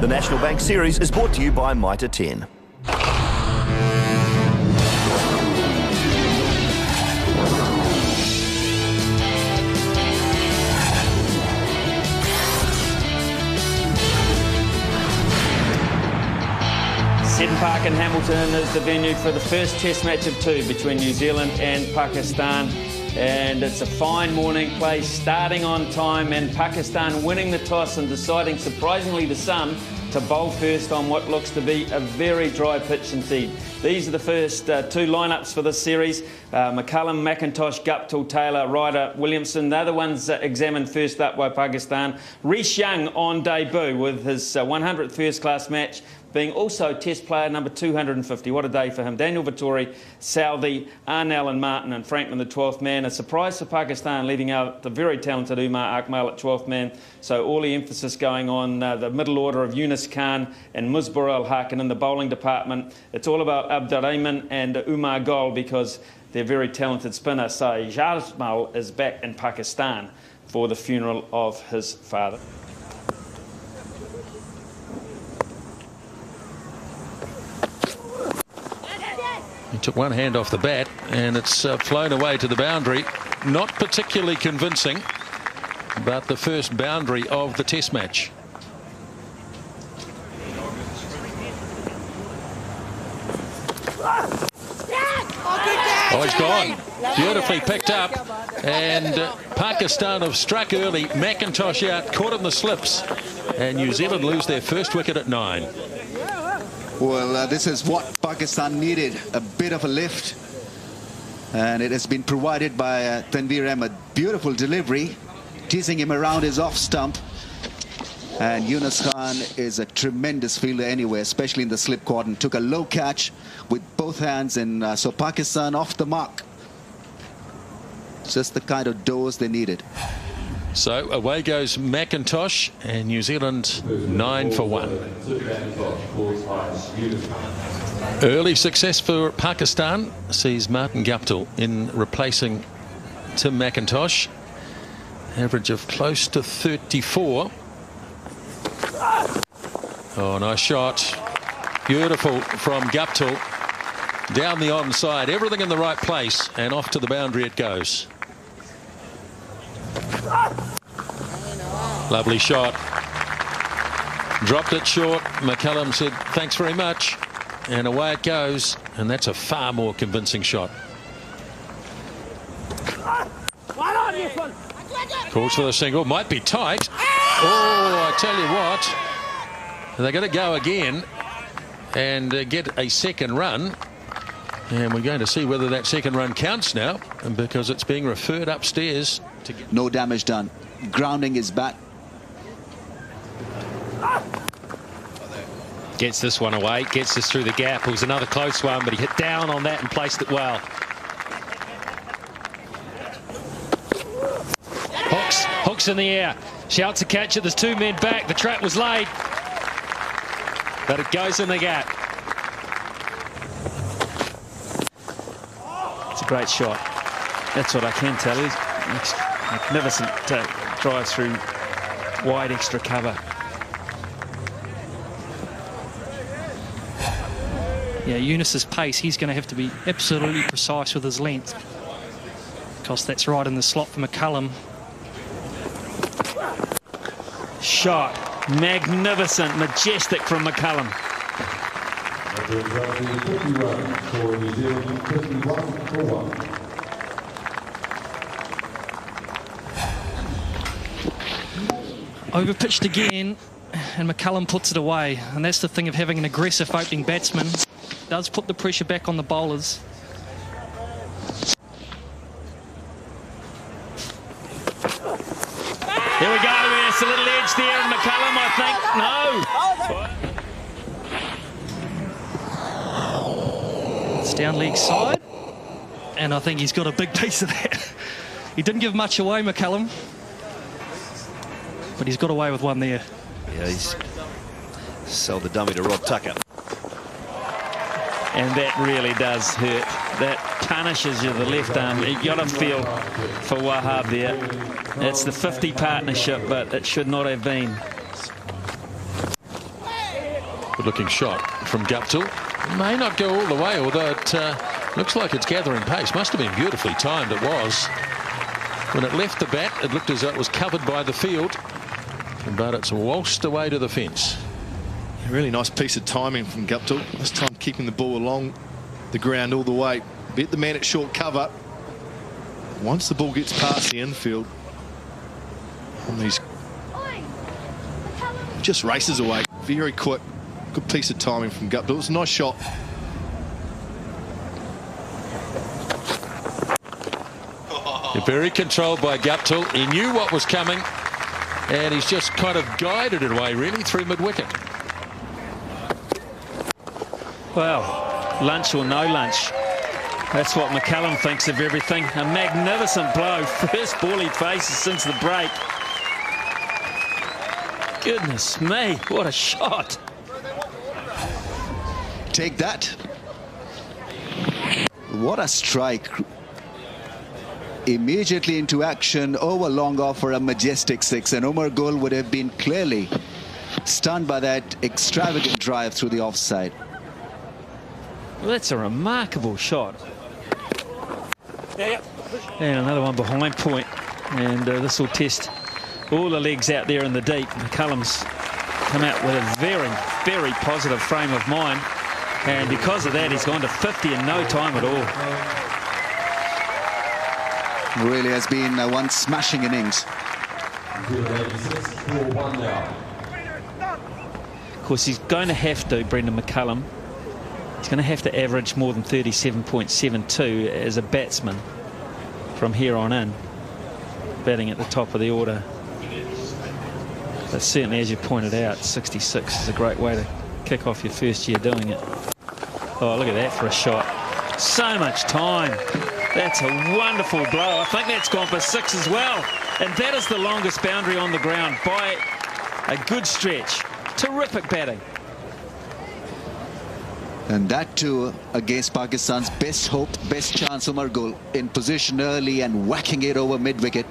The National Bank Series is brought to you by Mitre 10. Seddon Park in Hamilton is the venue for the first test match of two between New Zealand and Pakistan. And it's a fine morning, play starting on time, and Pakistan winning the toss and deciding, surprisingly to some, to bowl first on what looks to be a very dry pitch indeed. These are the first two lineups for this series. McCullum, McIntosh, Guptill, Taylor, Ryder, Williamson. They're the ones examined first up by Pakistan. Reece Young on debut with his 100th first-class match, being also Test player number 250. What a day for him. Daniel Vettori, Southey, Arnell and Martin, and Franklin the 12th man. A surprise for Pakistan, leaving out the very talented Umar Akmal at 12th man. So all the emphasis going on the middle order of Yunus Khan and Musbur al-Haq, and in the bowling department, it's all about Abdurrahman and Umar Gol, because they're very talented spinner. So Jasmal is back in Pakistan for the funeral of his father. He took one hand off the bat and it's flown away to the boundary. Not particularly convincing, but the first boundary of the test match. Oh, he's gone. Beautifully picked up. And Pakistan have struck early. McIntosh out, caught in the slips. And New Zealand lose their first wicket at 9. Well, this is what Pakistan needed, a bit of a lift. And it has been provided by Tanveer Ahmed. Beautiful delivery, teasing him around his off stump. And Yunus Khan is a tremendous fielder anyway, especially in the slip quadrant. Took a low catch with both hands, and so Pakistan off the mark. Just the kind of dose they needed. So away goes McIntosh, and New Zealand 9 for 1. Early success for Pakistan sees Martin Guptill in replacing Tim McIntosh. Average of close to 34. Oh, nice shot. Beautiful from Guptill. Down the onside, everything in the right place, and off to the boundary it goes. Lovely shot. Dropped it short. McCullum said thanks very much, and away it goes, and that's a far more convincing shot. Calls for the single. Might be tight. Oh, I tell you what, they're going to go again and get a second run, and we're going to see whether that second run counts now, because it's being referred upstairs. No damage done. Grounding his bat. Gets this one away, gets this through the gap. It was another close one, but he hit down on that and placed it well. Hooks in the air. Shouts a catch it. There's two men back. The trap was laid, but it goes in the gap. It's a great shot. That's what I can tell you. Magnificent drive through wide extra cover. Yeah, Yunus's pace, he's going to have to be absolutely precise with his length, because that's right in the slot for McCullum. Shot. Magnificent, majestic from McCullum. Overpitched again, and McCullum puts it away. And that's the thing of having an aggressive opening batsman. Does put the pressure back on the bowlers. Here we go. There's a little edge there, and McCullum, I think, no. It's down leg side, and I think he's got a big piece of that. He didn't give much away, McCullum, but he's got away with one there. Yeah, he's sold the dummy to Rob Tucker. And that really does hurt. That punishes you, the left arm. You got to feel for Wahab there. It's the 50 partnership, but it should not have been. Good looking shot from Guptill. May not go all the way, although it looks like it's gathering pace. Must have been beautifully timed. It was. When it left the bat, it looked as though it was covered by the field, but it's waltzed away to the fence. A really nice piece of timing from Guptill. This time keeping the ball along the ground all the way. Beat the man at short cover. Once the ball gets past the infield, and these just races away. Very quick. Good piece of timing from Guptill. It was a nice shot. Very controlled by Guptill. He knew what was coming, and he's just kind of guided it away, really, through mid-wicket. Well, lunch or no lunch. That's what McCullum thinks of everything. A magnificent blow. First ball he faces since the break. Goodness me, what a shot. Take that. What a strike. Immediately into action, over long off for a majestic 6, and Umar Gul would have been clearly stunned by that extravagant drive through the offside. Well, that's a remarkable shot. And another one behind point, and this will test all the legs out there in the deep. McCullum's come out with a very, very positive frame of mind, and because of that he's gone to 50 in no time at all. Really has been one smashing innings. Of course, he's going to have to, Brendan McCullum, he's going to have to average more than 37.72 as a batsman from here on in, batting at the top of the order. But certainly, as you pointed out, 66 is a great way to kick off your first year doing it. Oh, look at that for a shot. So much time. That's a wonderful blow. I think that's gone for 6 as well. And that is the longest boundary on the ground by a good stretch. Terrific batting. And that too against Pakistan's best hope, best chance, Umar Gul, in position early and whacking it over mid-wicket.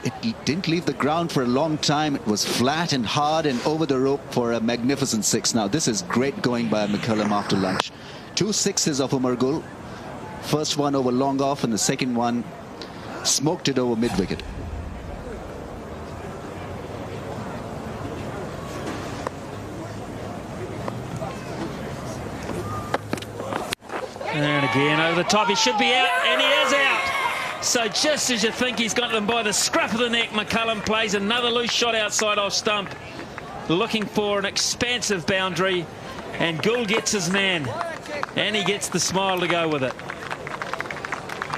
It didn't leave the ground for a long time. It was flat and hard and over the rope for a magnificent 6. Now this is great going by McCullum after lunch. 2 sixes of Umar Gul. First one over long off, and the second one smoked it over mid-wicket. And again over the top. He should be out, and he is out. So just as you think he's got them by the scruff of the neck, McCullum plays another loose shot outside off stump, looking for an expansive boundary, and Gul gets his man, and he gets the smile to go with it.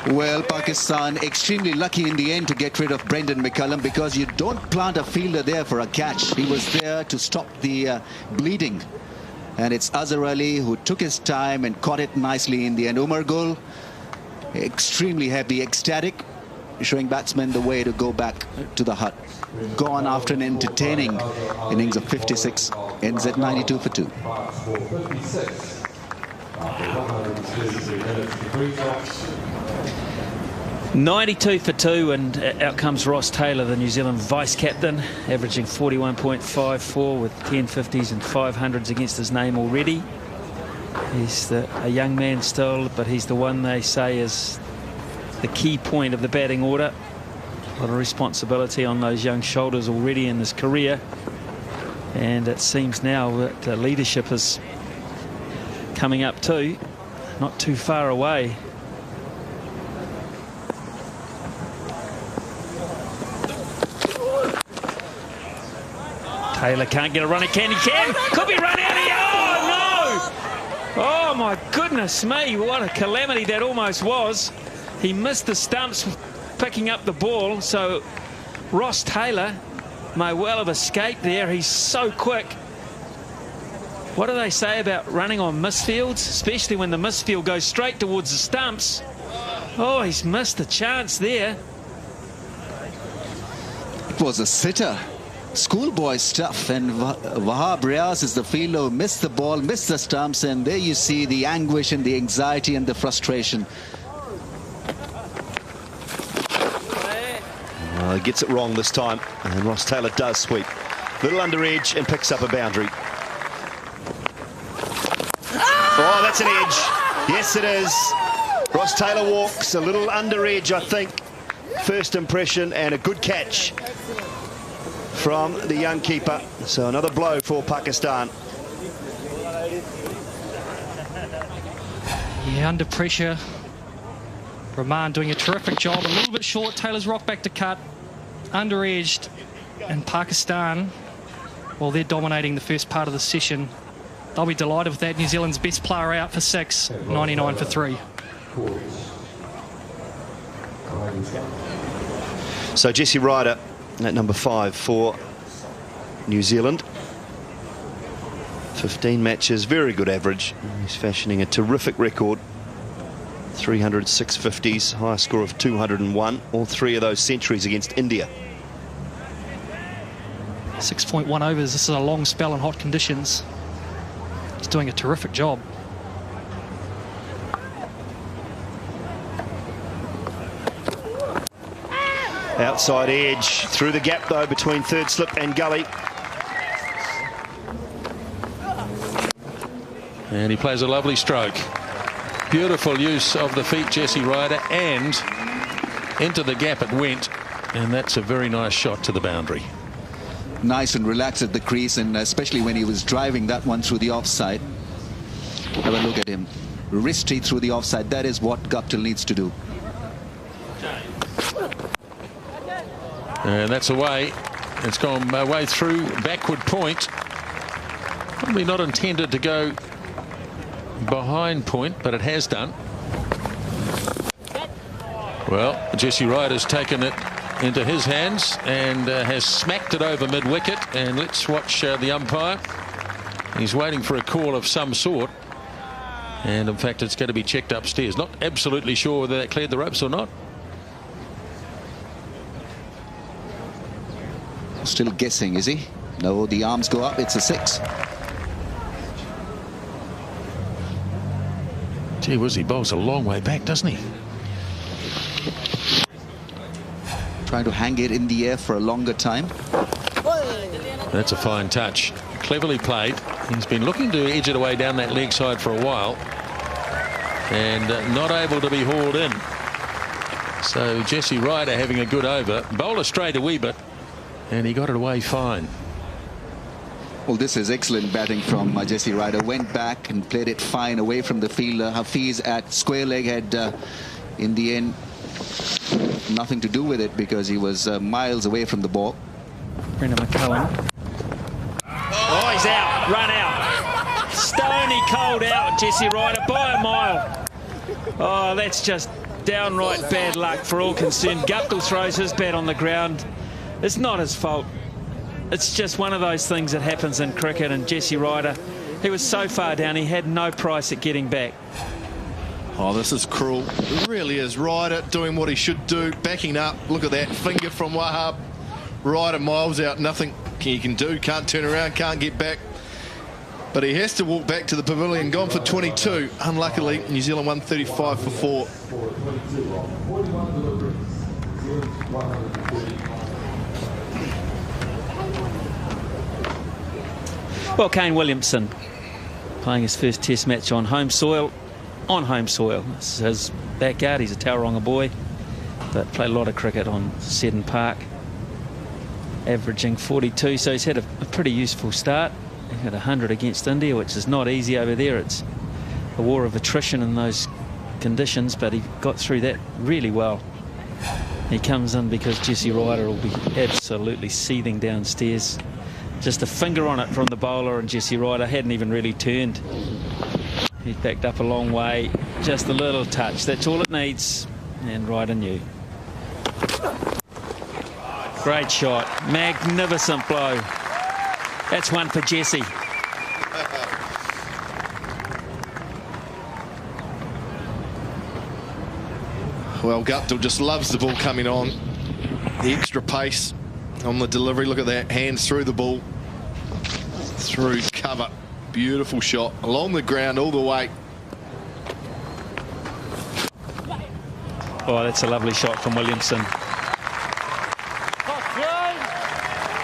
Well, Pakistan extremely lucky in the end to get rid of Brendan McCullum, because you don't plant a fielder there for a catch. He was there to stop the bleeding. And it's Azhar Ali who took his time and caught it nicely in the end. Umar Gul, extremely happy, ecstatic, showing batsmen the way to go back to the hut. Gone after an entertaining innings of 56, ends at 92 for 2. 92 for 2, and out comes Ross Taylor, the New Zealand vice-captain, averaging 41.54 with 10 50s and 500s against his name already. He's a young man still, but he's the one they say is the key point of the batting order. A lot of responsibility on those young shoulders already in his career, and it seems now that leadership is coming up too, not too far away. Taylor can't get a run. He can. Could be run out here. Oh, no. Oh, my goodness me. What a calamity that almost was. He missed the stumps picking up the ball. So Ross Taylor may well have escaped there. He's so quick. What do they say about running on misfields, especially when the misfield goes straight towards the stumps? Oh, he's missed the chance there. It was a sitter. Schoolboy stuff, and Wahab Riaz is the fielder who missed the ball, missed the stumps, and there you see the anguish and the anxiety and the frustration. He gets it wrong this time, and Ross Taylor does sweep. Little under edge and picks up a boundary. Oh, that's an edge. Yes, it is. Ross Taylor walks a little under edge, I think. First impression, and a good catch from the young keeper. So another blow for Pakistan. Yeah, under pressure. Rahman doing a terrific job. A little bit short. Taylor's rock back to cut. Under-edged. And Pakistan, well, they're dominating the first part of the session. They'll be delighted with that. New Zealand's best player out for 6, 99 for 3. So Jesse Ryder at number 5 for New Zealand. 15 matches, very good average. He's fashioning a terrific record. 300 650s, highest score of 201. All 3 of those centuries against India. 6.1 overs. This is a long spell in hot conditions. He's doing a terrific job. Outside edge, through the gap though between third slip and gully. And he plays a lovely stroke. Beautiful use of the feet, Jesse Ryder, and into the gap it went. And that's a very nice shot to the boundary. Nice and relaxed at the crease, and especially when he was driving that one through the offside. Have a look at him. Wristy through the offside. That is what Guptill needs to do. And that's away. It's gone away through backward point. Probably not intended to go behind point, but it has done. Well, Jesse Ryder's taken it into his hands and has smacked it over mid-wicket. And let's watch the umpire. He's waiting for a call of some sort. And in fact, it's going to be checked upstairs. Not absolutely sure whether that cleared the ropes or not. Still guessing, is he? No, the arms go up. It's a 6. Gee whiz, he bowls a long way back, doesn't he? Trying to hang it in the air for a longer time. That's a fine touch. Cleverly played. He's been looking to edge it away down that leg side for a while. And not able to be hauled in. So Jesse Ryder having a good over. Bowler straight a wee bit. And he got it away fine. Well, this is excellent batting from Jesse Ryder. Went back and played it fine away from the fielder. Hafiz at square leg had, in the end, nothing to do with it because he was miles away from the ball. Brendan McCullum. Oh, he's out. Run out. Stony cold out, Jesse Ryder, by a mile. Oh, that's just downright bad luck for all concerned. Guptill throws his bat on the ground. It's not his fault. It's just one of those things that happens in cricket, and Jesse Ryder, he was so far down, he had no price at getting back. Oh, this is cruel. It really is. Ryder doing what he should do, backing up. Look at that finger from Wahab. Ryder miles out, nothing he can do, can't turn around, can't get back. But he has to walk back to the pavilion, gone for 22. Unluckily, New Zealand 135 for 4. Well, Kane Williamson playing his first test match on home soil. On home soil. This is his backyard. He's a Tauranga boy, but played a lot of cricket on Seddon Park, averaging 42. So he's had a pretty useful start. He had 100 against India, which is not easy over there. It's a war of attrition in those conditions, but he got through that really well. He comes in because Jesse Ryder will be absolutely seething downstairs. Just a finger on it from the bowler, and Jesse Ryder hadn't even really turned. He backed up a long way, just a little touch. That's all it needs, and Ryder knew. Great shot, magnificent blow. That's one for Jesse. Well, Guptill just loves the ball coming on. The extra pace on the delivery. Look at that, hands through the ball, through cover. Beautiful shot along the ground all the way. Oh, that's a lovely shot from Williamson.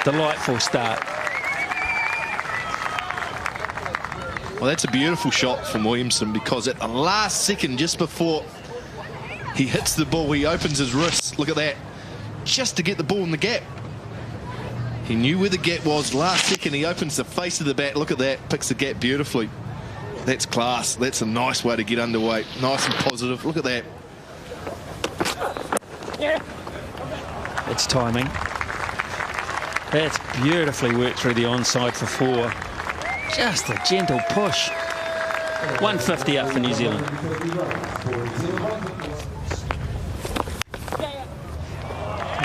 Delightful start. Well, that's a beautiful shot from Williamson, because at the last second, just before he hits the ball, he opens his wrist. Look at that. Just to get the ball in the gap. He knew where the gap was. Last second, he opens the face of the bat. Look at that. Picks the gap beautifully. That's class. That's a nice way to get underway. Nice and positive. Look at that. It's timing. That's beautifully worked through the onside for 4. Just a gentle push. 150 up for New Zealand.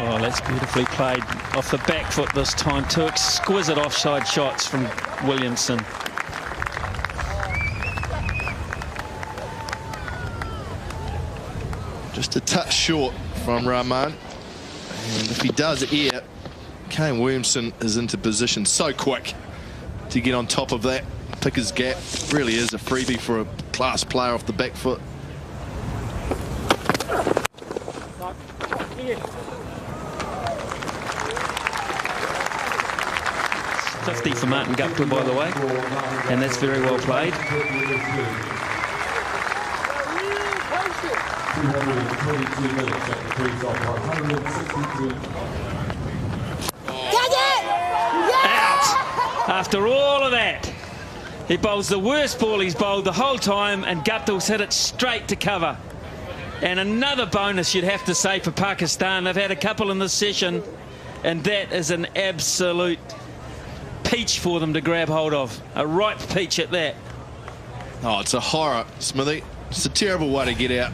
Oh, that's beautifully played off the back foot this time. 2 exquisite offside shots from Williamson. Just a touch short from Rahman. And if he does air, Kane Williamson is into position so quick to get on top of that, pick his gap. Really is a freebie for a class player off the back foot. It's 50 for Martin Guptill, by the way, and that's very well played. Out! After all of that, he bowls the worst ball he's bowled the whole time, and Guptill's hit it straight to cover. And another bonus, you'd have to say, for Pakistan. They've had a couple in this session, and that is an absolute peach for them to grab hold of. A ripe peach at that. Oh, it's a horror, Smithy. It's a terrible way to get out.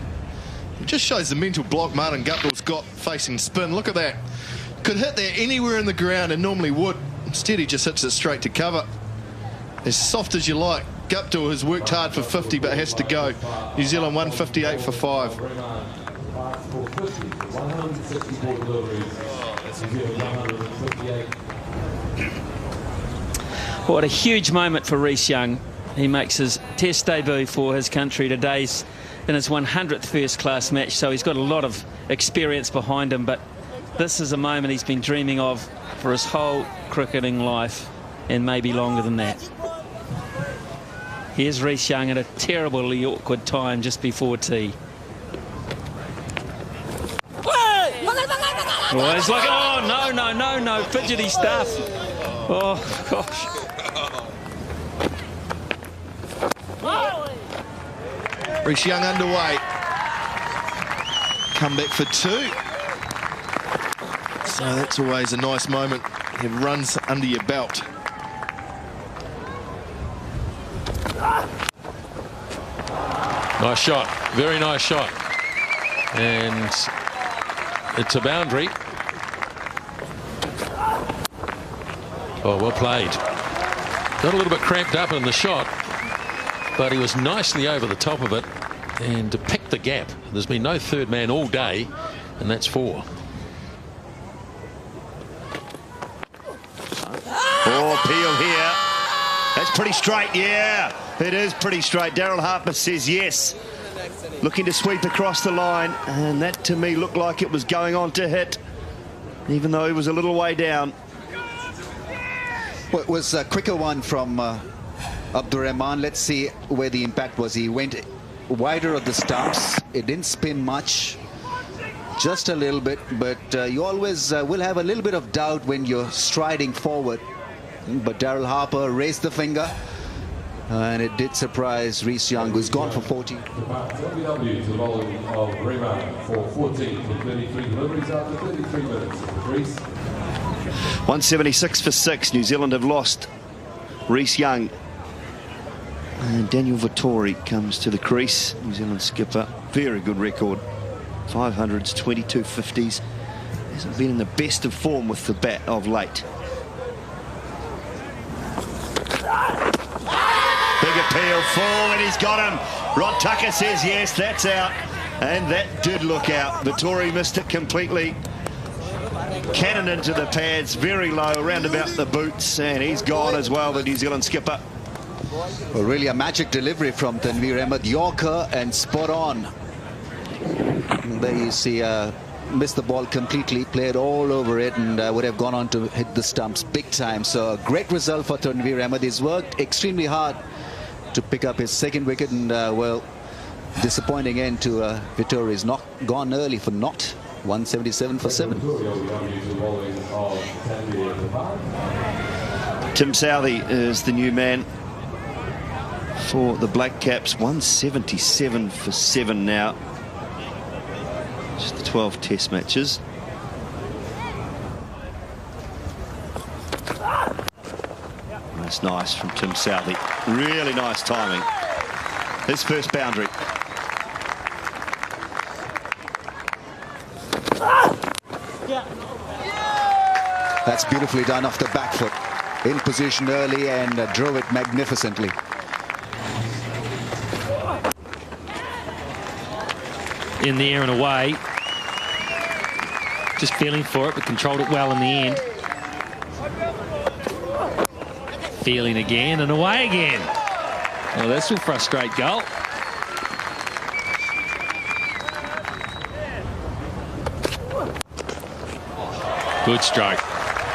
It just shows the mental block Martin Guptill's got facing spin. Look at that. Could hit that anywhere in the ground and normally would. Instead, he just hits it straight to cover. As soft as you like. Guptill has worked hard for 50, but has to go. New Zealand 158 for 5. What a huge moment for Rhys Young. He makes his test debut for his country today in his 100th first-class match, so he's got a lot of experience behind him, but this is a moment he's been dreaming of for his whole cricketing life, and maybe longer than that. Here's Rhys Young at a terribly awkward time just before tea. Oh, he's like, oh, no, fidgety stuff. Oh, gosh. Rhys Young underway. Come back for 2. So that's always a nice moment. Have runs under your belt. Nice shot. Very nice shot. And it's a boundary. Oh, well played. Got a little bit cramped up in the shot, but he was nicely over the top of it and to pick the gap. There's been no third man all day, and that's 4. Oh, Peel here. That's pretty straight, yeah. It is pretty straight. Daryl Harper says yes. Looking to sweep across the line, and that to me looked like it was going on to hit, even though he was a little way down. Well, it was a quicker one from Abdur Rahman. Let's see where the impact was. He went wider of the stumps. It didn't spin much, just a little bit, but you always will have a little bit of doubt when you're striding forward. But Daryl Harper raised the finger, and it did surprise Rhys Young, who's gone for 40. WW to the bowling of Rahman for 14 for 33 deliveries after 33 minutes of the crease. 176 for 6. New Zealand have lost Rhys Young. And Daniel Vettori comes to the crease. New Zealand skipper. Very good record. 500s, 22 50s. Hasn't been in the best of form with the bat of late. Big appeal, full, and he's got him. Rod Tucker says yes, that's out. And that did look out. Vettori missed it completely. Cannon into the pads, very low, around about the boots, and he's gone as well, the New Zealand skipper. Well, really a magic delivery from Tanveer Ahmed. Yorker and spot on. And there you see missed the ball completely, played all over it, and would have gone on to hit the stumps big time. So a great result for Tanveer Ahmed. He's worked extremely hard to pick up his second wicket, and well, disappointing end to Vettori. Is not gone early for not 177 for 7. Tim Southey is the new man for the Black Caps. 177 for 7 now. Just the 12 test matches. That's nice from Tim Southey. Really nice timing. His first boundary. That's beautifully done off the back foot. In position early and drove it magnificently. In the air and away. Just feeling for it, but controlled it well in the end. Feeling again and away again. Well, this will frustrate Gull. Good stroke.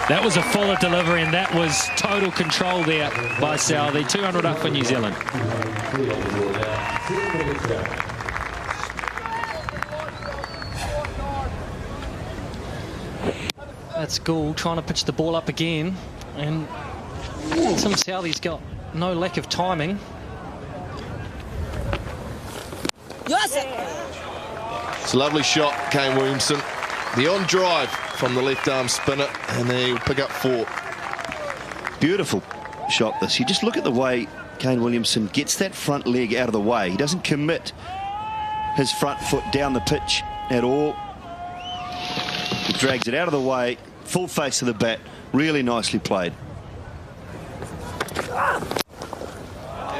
That was a fuller delivery, and that was total control there by Southey. 200 up for New Zealand. That's Gould trying to pitch the ball up again, and Tim Southey's got no lack of timing. It's a lovely shot, Kane Williamson. The on drive from the left arm spinner, and he'll pick up 4. Beautiful shot this. You just look at the way Kane Williamson gets that front leg out of the way. He doesn't commit his front foot down the pitch at all. He drags it out of the way, full face of the bat. Really nicely played.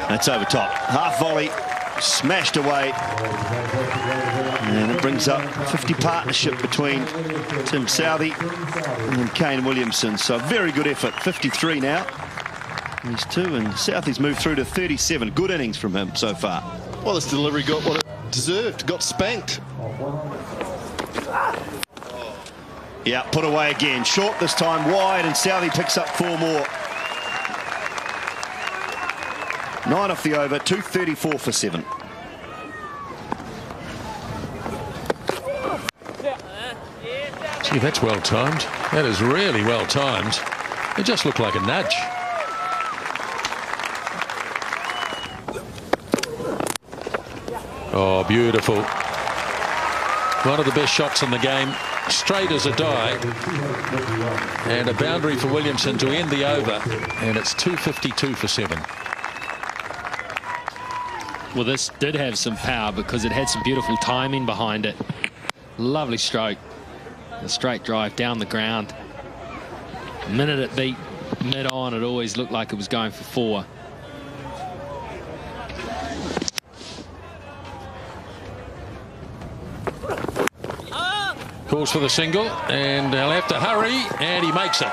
That's over top. Half volley, smashed away. And it brings up 50 partnership between Tim Southey and Kane Williamson. So very good effort. 53 now. He's 2, and Southey's moved through to 37. Good innings from him so far. Well, this delivery got what it deserved. Got spanked. Yeah, put away again. Short this time, wide, and Southey picks up 4 more. 9 off the over, 234 for 7. Gee, that's well timed. That is really well timed. It just looked like a nudge. Oh, beautiful. One of the best shots in the game. Straight as a die. And a boundary for Williamson to end the over. And it's 252 for 7. Well, this did have some power because it had some beautiful timing behind it. Lovely stroke. A straight drive down the ground. The minute it beat mid-on, it always looked like it was going for 4. Calls for the single, and they'll have to hurry, and he makes it.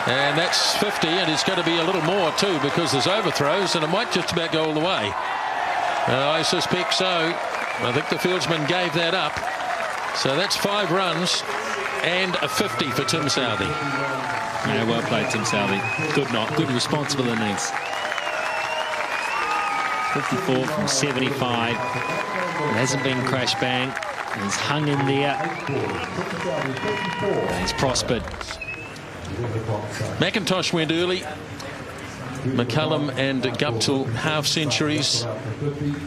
And that's 50, and it's going to be a little more too because there's overthrows, and it might just about go all the way. I suspect so. I think the fieldsman gave that up. So that's 5 runs and a 50 for Tim Southey. Yeah, well played, Tim Southey. Good responsible innings. 54 from 75. It hasn't been crash bang. He's hung in there. And he's prospered. McIntosh went early. McCullum and Guptill half centuries.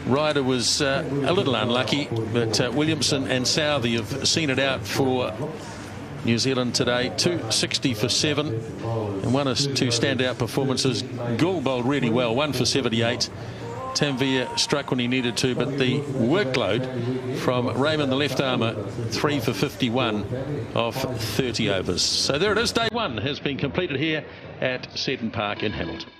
Ryder was a little unlucky, but Williamson and Southey have seen it out for New Zealand today. 260 for 7, and 1 or 2 standout performances. Gould bowled really well, 1 for 78. Tanveer struck when he needed to, but the workload from Raymond the left armour, 3 for 51 of 30 overs. So there it is. Day 1 has been completed here at Seton Park in Hamilton.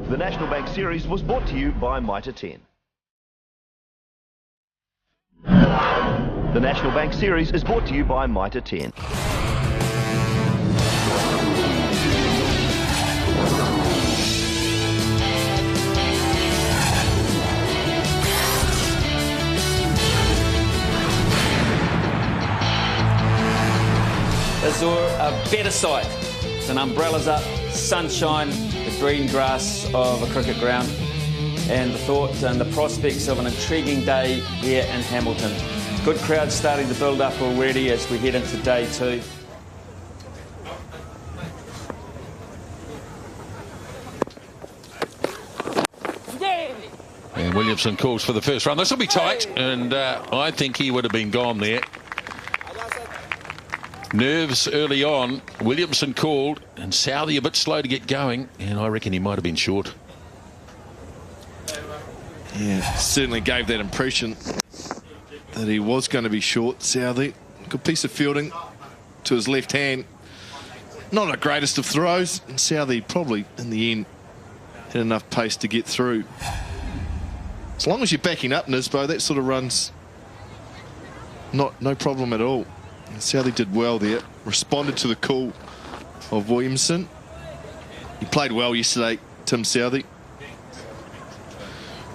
The National Bank Series was brought to you by Mitre 10. The National Bank Series is brought to you by Mitre 10. Is there a better sight than umbrellas up, sunshine, the green grass of a cricket ground, and the thought and the prospects of an intriguing day here in Hamilton? Good crowd starting to build up already as we head into day 2. And Williamson calls for the first run. This will be tight, and I think he would have been gone there. Nerves early on. Williamson called, and Southey a bit slow to get going, and I reckon he might have been short. Yeah, certainly gave that impression that he was going to be short. Southey, good piece of fielding to his left hand. Not the greatest of throws, and Southey probably in the end had enough pace to get through. As long as you're backing up, Nisbo, that sort of runs no problem at all. And Southey did well there, responded to the call of Williamson. He played well yesterday, Tim Southey.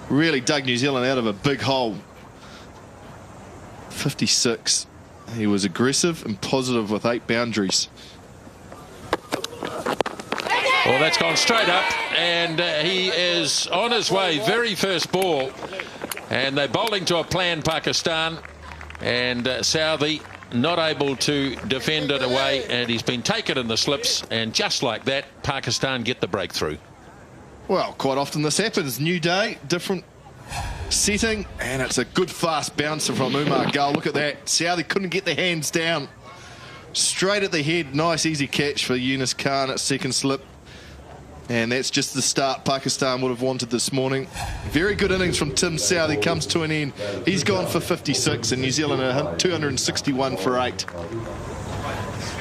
Really dug New Zealand out of a big hole. 56. He was aggressive and positive with 8 boundaries. Well, that's gone straight up, and he is on his way. Very first ball, and they're bowling to a planned Pakistan, and Southey not able to defend it away, and he's been taken in the slips, and just like that, Pakistan get the breakthrough. Well, quite often this happens. New day, different setting, and it's a good fast bouncer from Umar Gull. Look at that. Southey couldn't get the hands down. Straight at the head. Nice easy catch for Yunus Khan at second slip. And that's just the start Pakistan would have wanted this morning. Very good innings from Tim Southey. Comes to an end. He's gone for 56, and New Zealand are 261 for 8.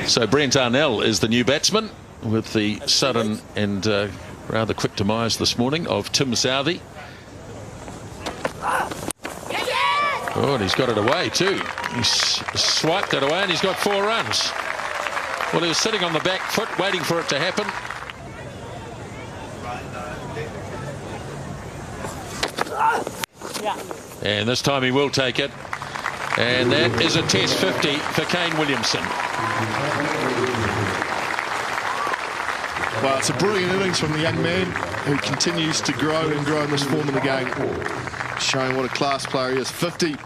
So Brent Arnell is the new batsman, with the sudden and rather quick demise this morning of Tim Southey. Oh, and he's got it away too. He's swiped it away, and he's got 4 runs. Well, he was sitting on the back foot waiting for it to happen. And this time he will take it. And that is a test 50 for Kane Williamson. Well, it's a brilliant innings from the young man who continues to grow and grow in this form of the game. Showing what a class player he is. 50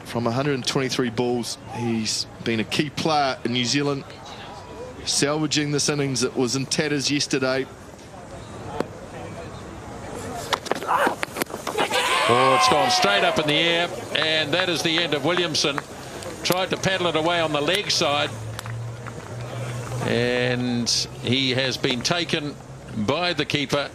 from 123 balls. He's been a key player in New Zealand, salvaging this innings that was in tatters yesterday. Oh, it's gone straight up in the air, and that is the end of Williamson. Tried to paddle it away on the leg side, and he has been taken by the keeper.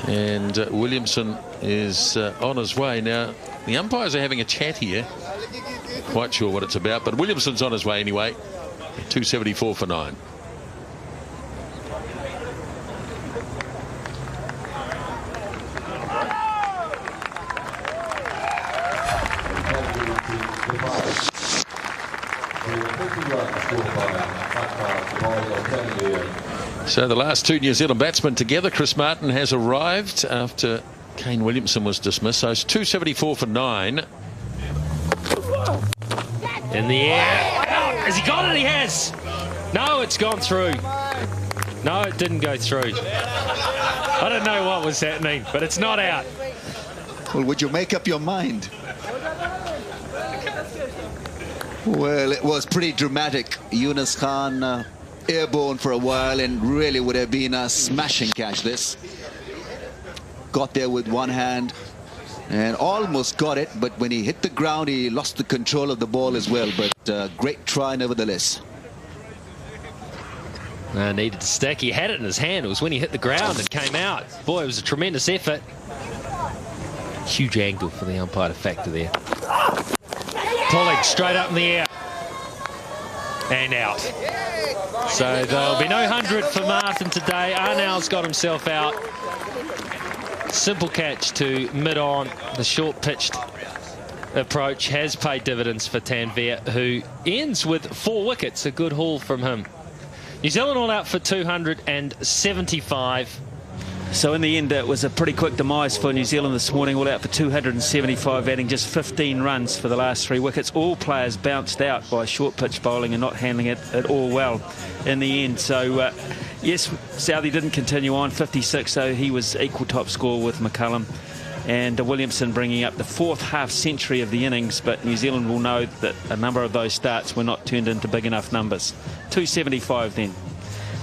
And Williamson is on his way. Now, the umpires are having a chat here. Quite sure what it's about, but Williamson's on his way anyway. 274 for 9. So the last 2 New Zealand batsmen together. Chris Martin has arrived after Kane Williamson was dismissed. So it's 274 for 9. In the air. Has he got it? He has. No, it's gone through. No, it didn't go through. I don't know what was happening, but it's not out. Well, would you make up your mind? Well, it was pretty dramatic. Yunus Khan airborne for a while, and really would have been a smashing catch this. Got there with one hand and almost got it, but when he hit the ground he lost the control of the ball as well. But great try nevertheless. Needed to stick. He had it in his hand. It was when he hit the ground and came out. Boy, it was a tremendous effort. Huge angle for the umpire to factor there. Pulling straight up in the air and out. So there'll be no 100 for Martin today. Arnell's got himself out. Simple catch to mid-on. The short-pitched approach has paid dividends for Tanvir, who ends with 4 wickets. A good haul from him. New Zealand all out for 275. So in the end, it was a pretty quick demise for New Zealand this morning, all out for 275, adding just 15 runs for the last 3 wickets. All players bounced out by short pitch bowling and not handling it at all well in the end. So, yes, Southee didn't continue on, 56, so he was equal top score with McCullum. And Williamson bringing up the 4th half century of the innings, but New Zealand will know that a number of those starts were not turned into big enough numbers. 275 then.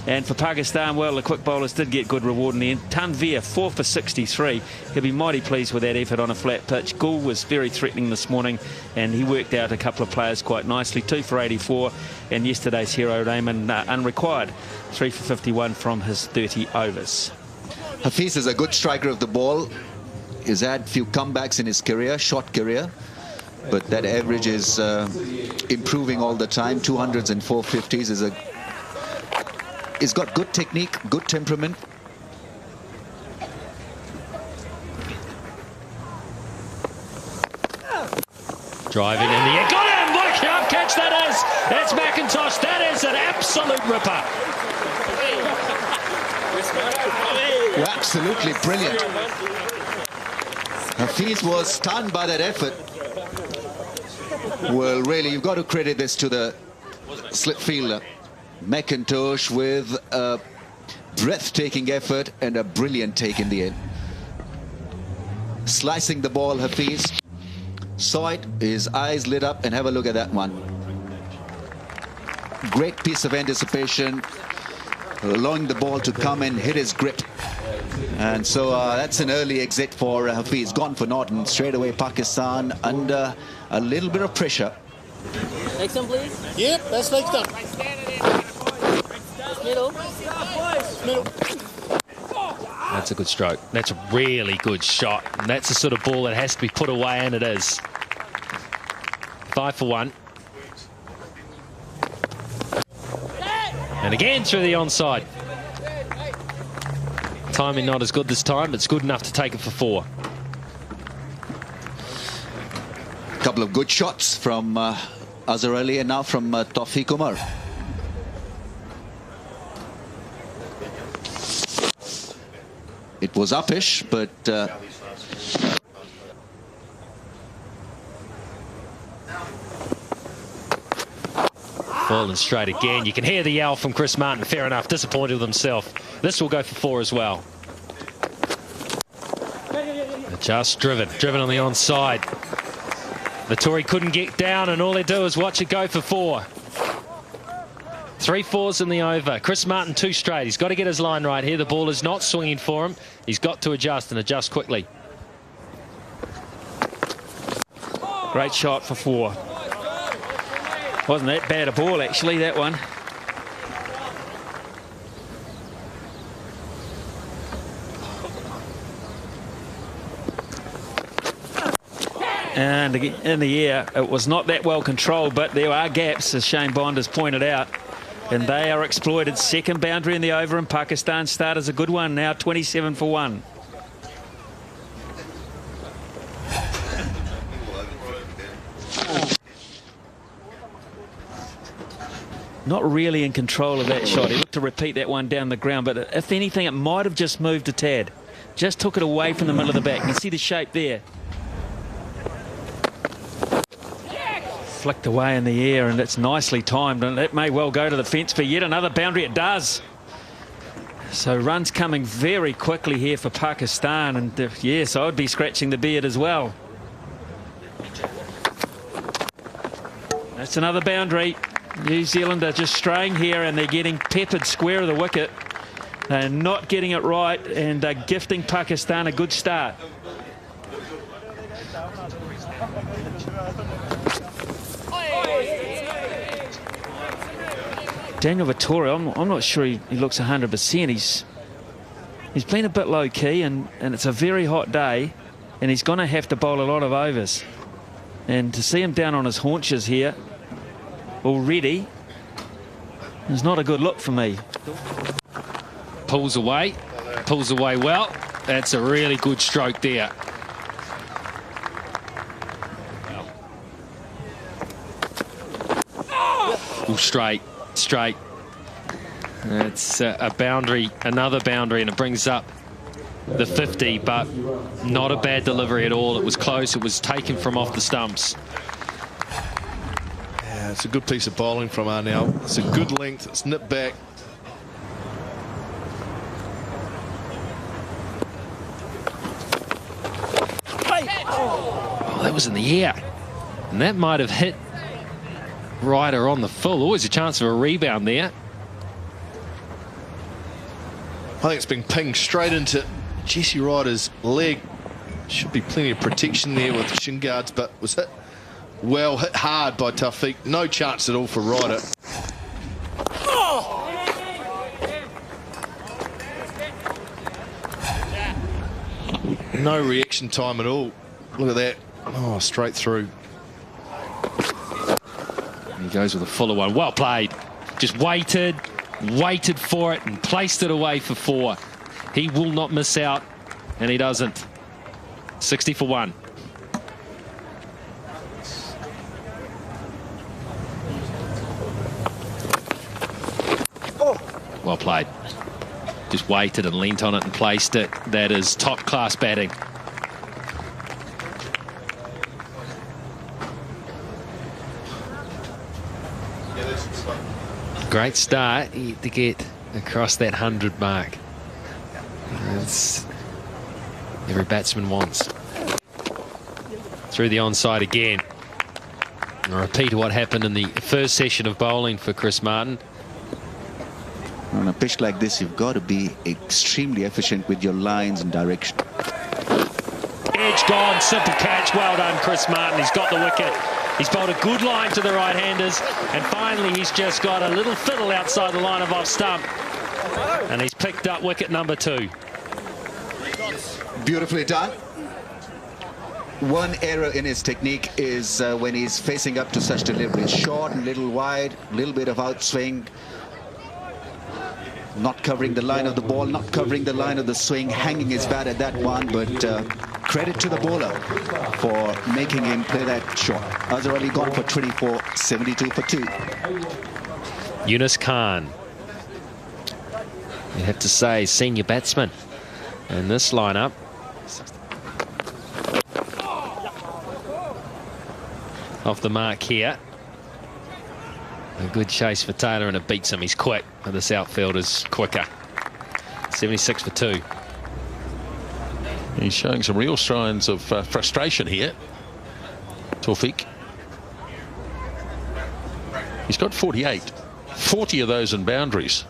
And for Pakistan, well, the quick bowlers did get good reward in the end. Tanvir, 4 for 63. He'll be mighty pleased with that effort on a flat pitch. Gould was very threatening this morning, and he worked out a couple of players quite nicely. 2 for 84, and yesterday's hero, Raymond, unrequired. 3 for 51 from his 30 overs. Hafiz is a good striker of the ball. He's had a few comebacks in his career, short career, but that average is improving all the time. 200s and 450s is a... He's got good technique, good temperament. Driving in the air. Got him! What a sharp catch that is! That's McIntosh. That is an absolute ripper. Absolutely brilliant. Hafiz was stunned by that effort. Well, really, you've got to credit this to the slip fielder. McIntosh with a breathtaking effort and a brilliant take in the end. Slicing the ball, Hafiz saw it, his eyes lit up, and have a look at that one. Great piece of anticipation, allowing the ball to come and hit his grip. And so that's an early exit for Hafiz. Gone for Norton. Straight away Pakistan under a little bit of pressure. Next one, please. Yep, that's next one. Middle. Middle. That's a good stroke. That's a really good shot. And that's the sort of ball that has to be put away, and it is. 5 for 1. And again through the onside. Timing not as good this time, but it's good enough to take it for 4. A couple of good shots from Azhar Ali and now from Taufiq Umar. It was uppish, but falling straight again. You can hear the yell from Chris Martin. Fair enough, disappointed with himself. This will go for 4 as well. Just driven on the onside. Vettori couldn't get down, and all they do is watch it go for 4. 3 4s in the over. Chris Martin 2 straight. He's got to get his line right here. The ball is not swinging for him. He's got to adjust, and adjust quickly. Great shot for 4. Wasn't that bad a ball, actually, that one. And in the air, it was not that well controlled, but there are gaps, as Shane Bond has pointed out, and they are exploited. Second boundary in the over, and Pakistan start as a good one now, 27 for 1. Not really in control of that shot. He looked to repeat that one down the ground, but if anything, it might have just moved a tad. Just took it away from the middle of the back. You can see the shape there. Flicked away in the air, and it's nicely timed, and it may well go to the fence for yet another boundary. It does. So runs coming very quickly here for Pakistan, and yes, I would be scratching the beard as well. That's another boundary. New Zealand are just straying here, and they're getting peppered square of the wicket. They're not getting it right, and they're gifting Pakistan a good start. Daniel Vettori, I'm not sure he looks 100%. He's been a bit low-key, and it's a very hot day, and he's going to have to bowl a lot of overs. And to see him down on his haunches here already is not a good look for me. Pulls away well. That's a really good stroke there. Ooh, straight. It's a boundary, another boundary, and it brings up the 50, but not a bad delivery at all. It was close. It was taken from off the stumps. Yeah, it's a good piece of bowling from Arnell. It's a good length. It's nipped back. Oh, that was in the air. And that might have hit Ryder on the full. Always a chance of a rebound there. I think it's been pinged straight into Jesse Ryder's leg. Should be plenty of protection there with shin guards, but was hit hard by Taufeeq. No chance at all for Ryder. No reaction time at all. Look at that. Oh, straight through. He goes with a fuller one. Well played. Just waited for it and placed it away for 4. He will not miss out, and he doesn't. 60 for 1. Well played. Just waited and leant on it and placed it. That is top-class batting. Great start to get across that 100 mark. That's every batsman wants. Through the onside again. A repeat of what happened in the first session of bowling for Chris Martin. On a pitch like this, you've got to be extremely efficient with your lines and direction. Edge gone, simple catch. Well done, Chris Martin. He's got the wicket. He's bowled a good line to the right-handers, and finally he's just got a little fiddle outside the line of off stump, and he's picked up wicket number 2. Beautifully done. One error in his technique is when he's facing up to such delivery. Short and little wide, a little bit of outswing. Not covering the line of the ball, not covering the line of the swing, hanging his bat at that one, but credit to the bowler for making him play that shot. Azhar Ali gone for 24, 72 for 2. Yunus Khan, you have to say, senior batsman in this lineup. Off the mark here. A good chase for Taylor, and it beats him. He's quick, but this outfielder's quicker. 76 for 2. He's showing some real signs of frustration here, Taufeeq. He's got 48. 40 of those in boundaries.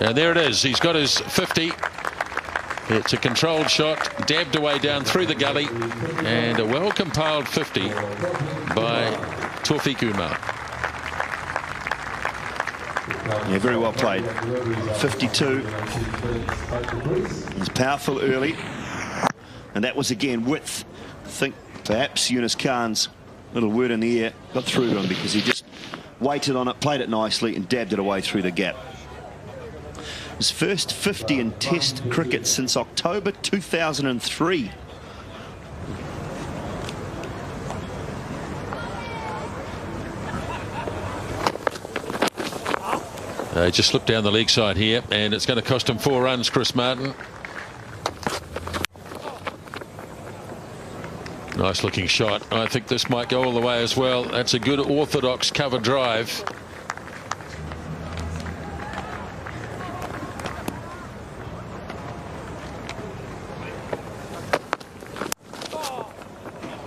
And there it is. He's got his 50. It's a controlled shot, dabbed away down through the gully, and a well-compiled 50 by Taufeeq Umar. Yeah, very well played. 52. He's powerful early, and that was again width. I think perhaps Yunus Khan's little word in the air got through to him because he just waited on it, played it nicely, and dabbed it away through the gap. His first 50 in Test cricket since October 2003. Just slipped down the leg side here, and it's going to cost him 4 runs, Chris Martin. Nice looking shot. I think this might go all the way as well. That's a good orthodox cover drive.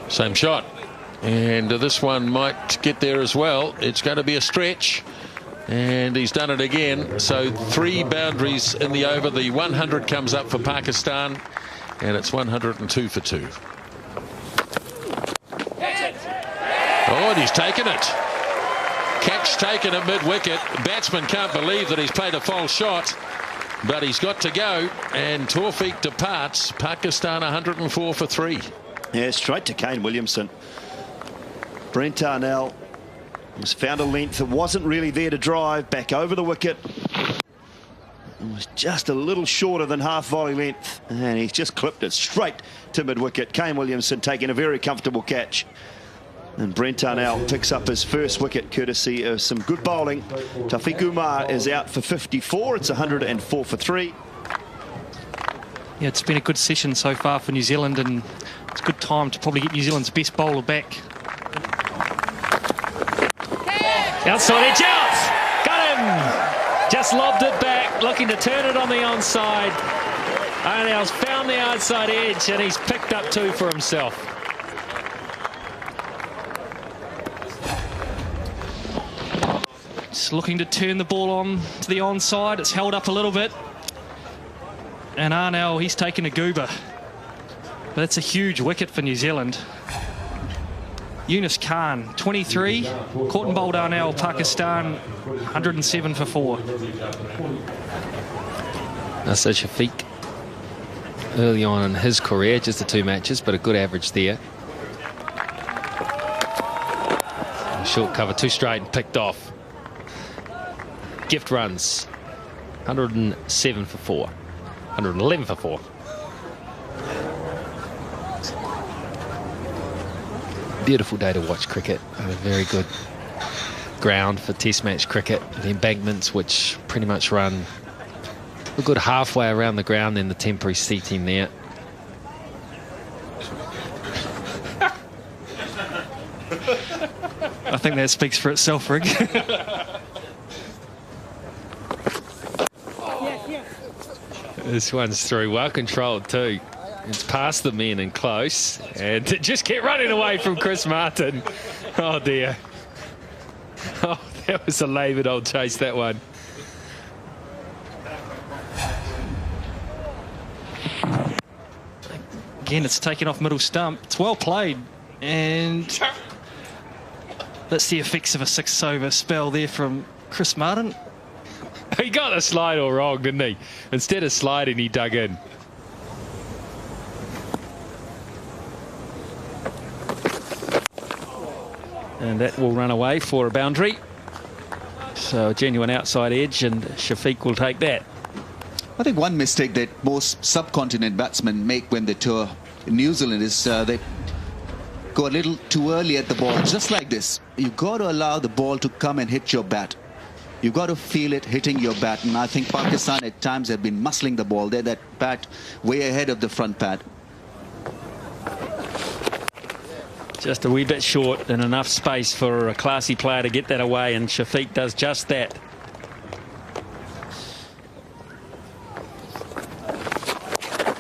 Same shot, and this one might get there as well. It's going to be a stretch, and he's done it again. So 3 boundaries in the over. The 100 comes up for Pakistan, and it's 102 for 2. Oh, and he's taken it. Catch taken at mid-wicket. Batsman can't believe that he's played a false shot, but he's got to go, and Taufeeq departs. Pakistan 104 for 3. Yeah, straight to Kane Williamson. Brent Arnell has found a length that wasn't really there to drive, back over the wicket. was just a little shorter than half volley length, and he's just clipped it straight to mid-wicket. Kane Williamson taking a very comfortable catch. And Brent Arnell picks up his first wicket courtesy of some good bowling. Taufik Umar is out for 54. It's 104 for 3. Yeah, it's been a good session so far for New Zealand, and it's a good time to probably get New Zealand's best bowler back. Outside edge out. Got him. Just lobbed it back, looking to turn it on the onside. Arnell's found the outside edge, and he's picked up 2 for himself. Just looking to turn the ball on to the onside. It's held up a little bit. And Arnell, he's taken a goober. But that's a huge wicket for New Zealand. Yunus Khan, 23. Caught and bowled Arnell, Pakistan, 107 for 4. That's Shafiq early on in his career, just the 2 matches, but a good average there. Short cover, 2 straight and picked off. Gift runs, 107 for 4. 111 for 4. Beautiful day to watch cricket. A very good ground for test match cricket. The embankments, which pretty much run a good halfway around the ground, in the temporary seating there. I think that speaks for itself, Rick. This one's through, well controlled too. It's past the men and close, and it just kept running away from Chris Martin. Oh dear. Oh, that was a laboured old chase, that one. Again, it's taken off middle stump. It's well played, and that's the effects of a 6-over spell there from Chris Martin. He got the slide all wrong, didn't he? Instead of sliding, he dug in. And that will run away for a boundary. So a genuine outside edge, and Shafiq will take that. I think one mistake that most subcontinent batsmen make when they tour New Zealand is they go a little too early at the ball. Just like this, you've got to allow the ball to come and hit your bat. You've got to feel it hitting your bat, and I think Pakistan at times have been muscling the ball. They're that bat way ahead of the front pad. Just a wee bit short, and enough space for a classy player to get that away, and Shafiq does just that.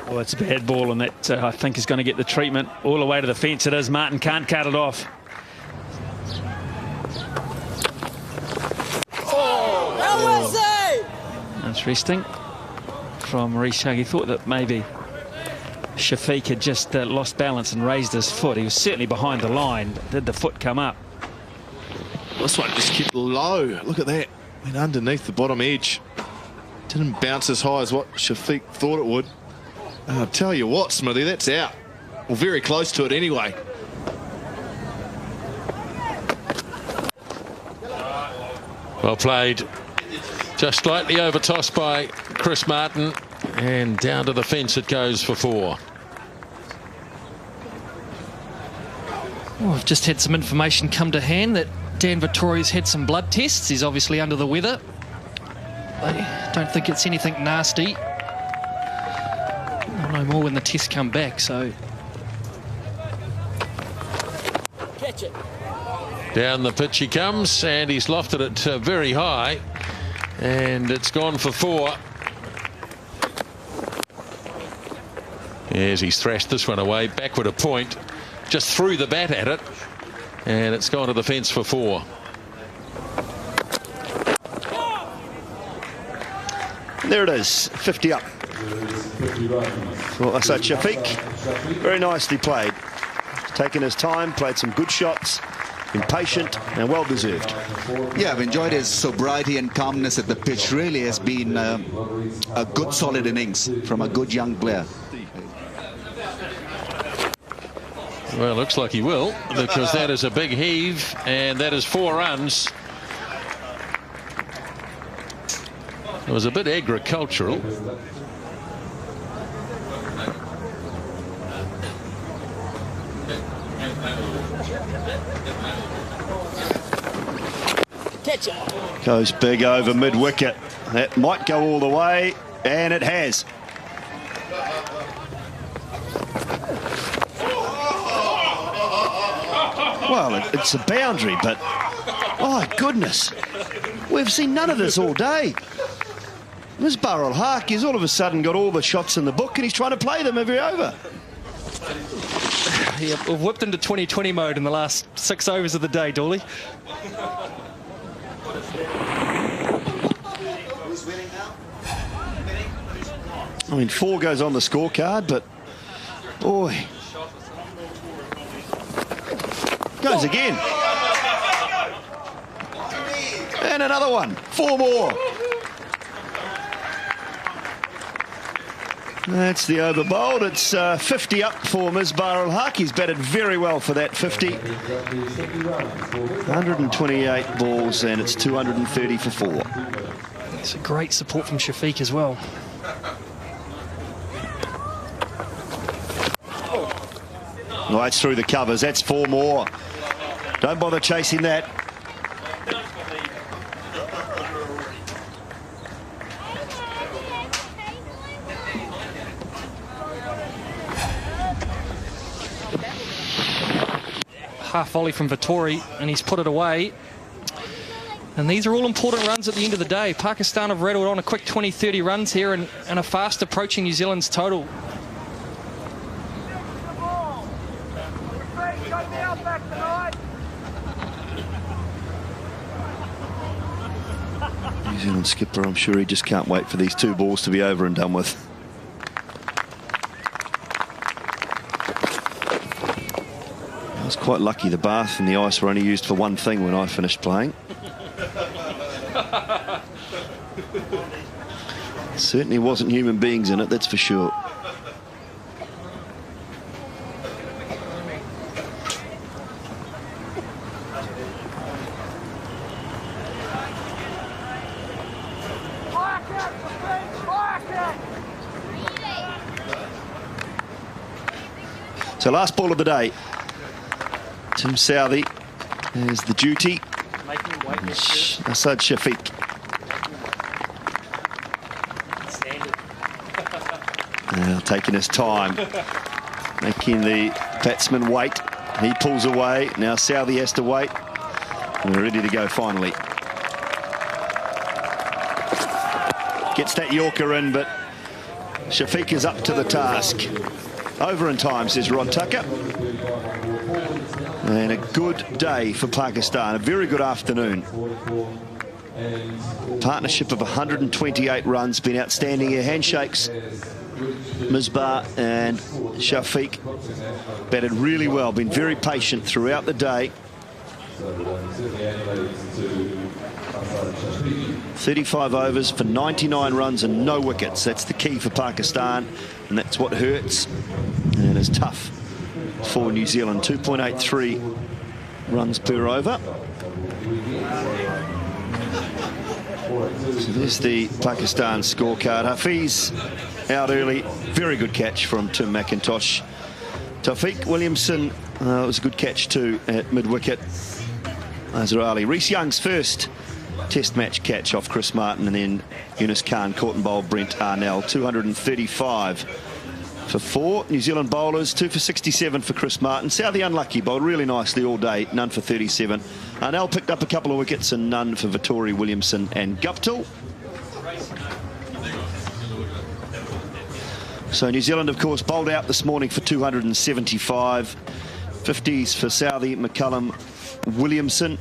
Oh, it's a bad ball, and that I think is going to get the treatment all the way to the fence. It is. Martin can't cut it off. Interesting from Maurice Hug. He thought that maybe Shafiq had just lost balance and raised his foot. He was certainly behind the line. Did the foot come up? This one just kept low. Look at that. Went underneath the bottom edge. Didn't bounce as high as what Shafiq thought it would. I'll tell you what, Smithy, that's out. Well, very close to it anyway. Well played. Just slightly over tossed by Chris Martin, and down to the fence it goes for 4. Well, I've just had some information come to hand that Dan Vittoria's had some blood tests. He's obviously under the weather. I don't think it's anything nasty. I'll know more when the tests come back, so... Catch it. Down the pitch he comes, and he's lofted it very high, and it's gone for 4. As he's thrashed this one away, backward a point, just threw the bat at it, and it's gone to the fence for 4. There it is, 50 up. Well, so Shafiq, very nicely played. Taken his time, played some good shots, been patient and well deserved. Yeah, I've enjoyed his sobriety and calmness at the pitch. Really has been a good solid innings from a good young player. Well, looks like he will, because that is a big heave, and that is 4 runs. It was a bit agricultural. Catch it. Goes big over mid-wicket. That might go all the way, and it has. Well, it's a boundary, but oh goodness, we've seen none of this all day. Misbah ul Haq has all of a sudden got all the shots in the book, and he's trying to play them every over. Yeah, we've whipped into 2020 mode in the last 6 overs of the day, Dooley. I mean, 4 goes on the scorecard, but boy, goes again. And another one. 4 more. That's the over bowled. It's 50 up for Misbah ul Haq. He's batted very well for that 50. 128 balls, and it's 230 for 4. It's a great support from Shafiq as well. Right through the covers. That's 4 more. Don't bother chasing that. Half volley from Vettori, and he's put it away. And these are all important runs at the end of the day. Pakistan have rattled on a quick 20-30 runs here and are fast approaching New Zealand's total. New Zealand skipper, I'm sure he just can't wait for these 2 balls to be over and done with. I was quite lucky the bath and the ice were only used for one thing when I finished playing. Certainly wasn't human beings in it, that's for sure. So last ball of the day. Tim Southee has the duty. Asad Shafiq. Now taking his time, making the batsman wait. He pulls away. Now Southee has to wait. And we're ready to go finally. Gets that Yorker in, but Shafiq is up to the task. Over in time, says Rod Tucker. And a good day for Pakistan. A very good afternoon. Partnership of 128 runs. Been outstanding here. Handshakes. Misbah and Shafiq batted really well. Been very patient throughout the day. 35 overs for 99 runs and no wickets. That's the key for Pakistan, and that's what hurts and is tough for New Zealand. 2.83 runs per over. So there's the Pakistan scorecard. Hafiz out early. Very good catch from Tim McIntosh. Taufiq Williamson, it was a good catch too at mid-wicket. Azhar Ali. Reece Young's first Test match catch off Chris Martin, and then Yunus Khan caught and bowled Brent Arnell. 235 for 4. New Zealand bowlers, 2 for 67 for Chris Martin. Southee unlucky, bowled really nicely all day, none for 37. Arnell picked up a couple of wickets and none for Vettori, Williamson and Guptill. So New Zealand, of course, bowled out this morning for 275. 50s for Southee, McCullum, Williamson,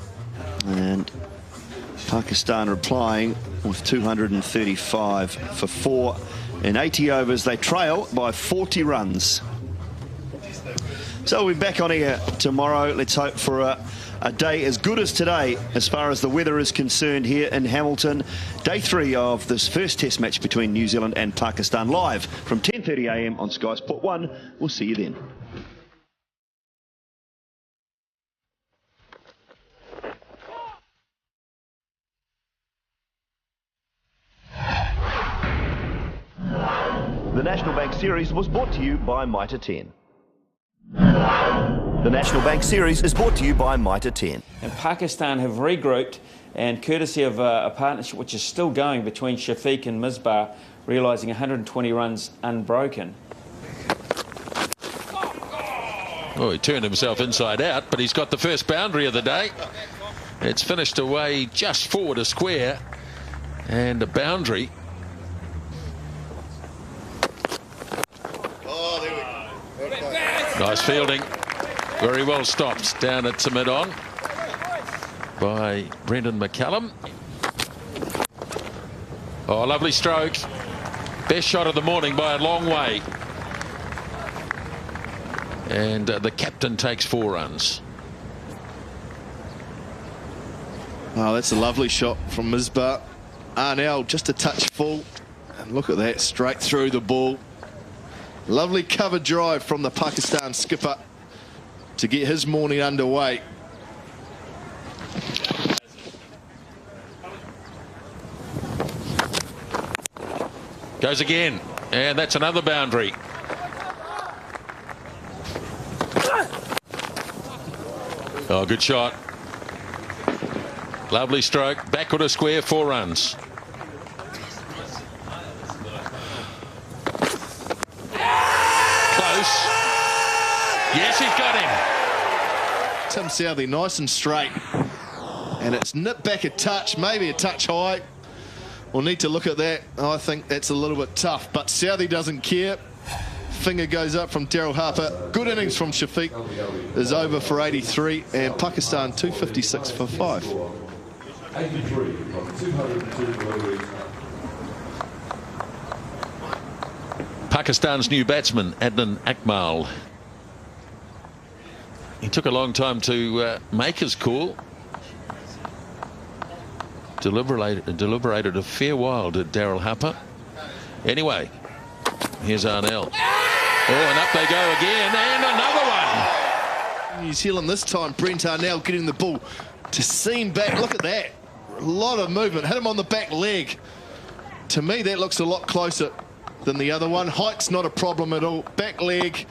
and Pakistan replying with 235 for 4. In 80 overs, they trail by 40 runs. So we'll be back on here tomorrow. Let's hope for a day as good as today as far as the weather is concerned here in Hamilton. Day 3 of this first Test match between New Zealand and Pakistan, live from 10:30 a.m. on Sky Sport 1. We'll see you then. Series was brought to you by Mitre 10. The National Bank Series is brought to you by Mitre 10. And Pakistan have regrouped, and courtesy of a partnership which is still going between Shafiq and Misbah, realising 120 runs unbroken. Oh, he turned himself inside out, but he's got the first boundary of the day. It's finished away just forward a square, and a boundary. Nice fielding. Very well stopped down at mid-on by Brendan McCallum. Oh, lovely stroke. Best shot of the morning by a long way. And the captain takes 4 runs. Oh, that's a lovely shot from Misbah. Arnell just a touch full. And look at that, straight through the ball. Lovely cover drive from the Pakistan skipper to get his morning underway. Goes again, and that's another boundary. Oh, good shot. Lovely stroke. Backward a square, 4 runs. Close. Yes, he's got him. Tim Southey nice and straight. And it's nipped back a touch, maybe a touch high. We'll need to look at that. I think that's a little bit tough, but Southey doesn't care. Finger goes up from Daryl Harper. Good innings from Shafiq. Is over for 83, and Pakistan 256 for 5. 83 from 202 deliveries. Pakistan's new batsman, Adnan Akmal. He took a long time to make his call. Deliberated a fair while, did Daryl Harper. Anyway, here's Arnell. Oh, and up they go again, and another one. New Zealand this time, Brent Arnell getting the ball to seam back. Look at that. A lot of movement. Hit him on the back leg. To me, that looks a lot closer than the other one. Height's not a problem at all. Back leg.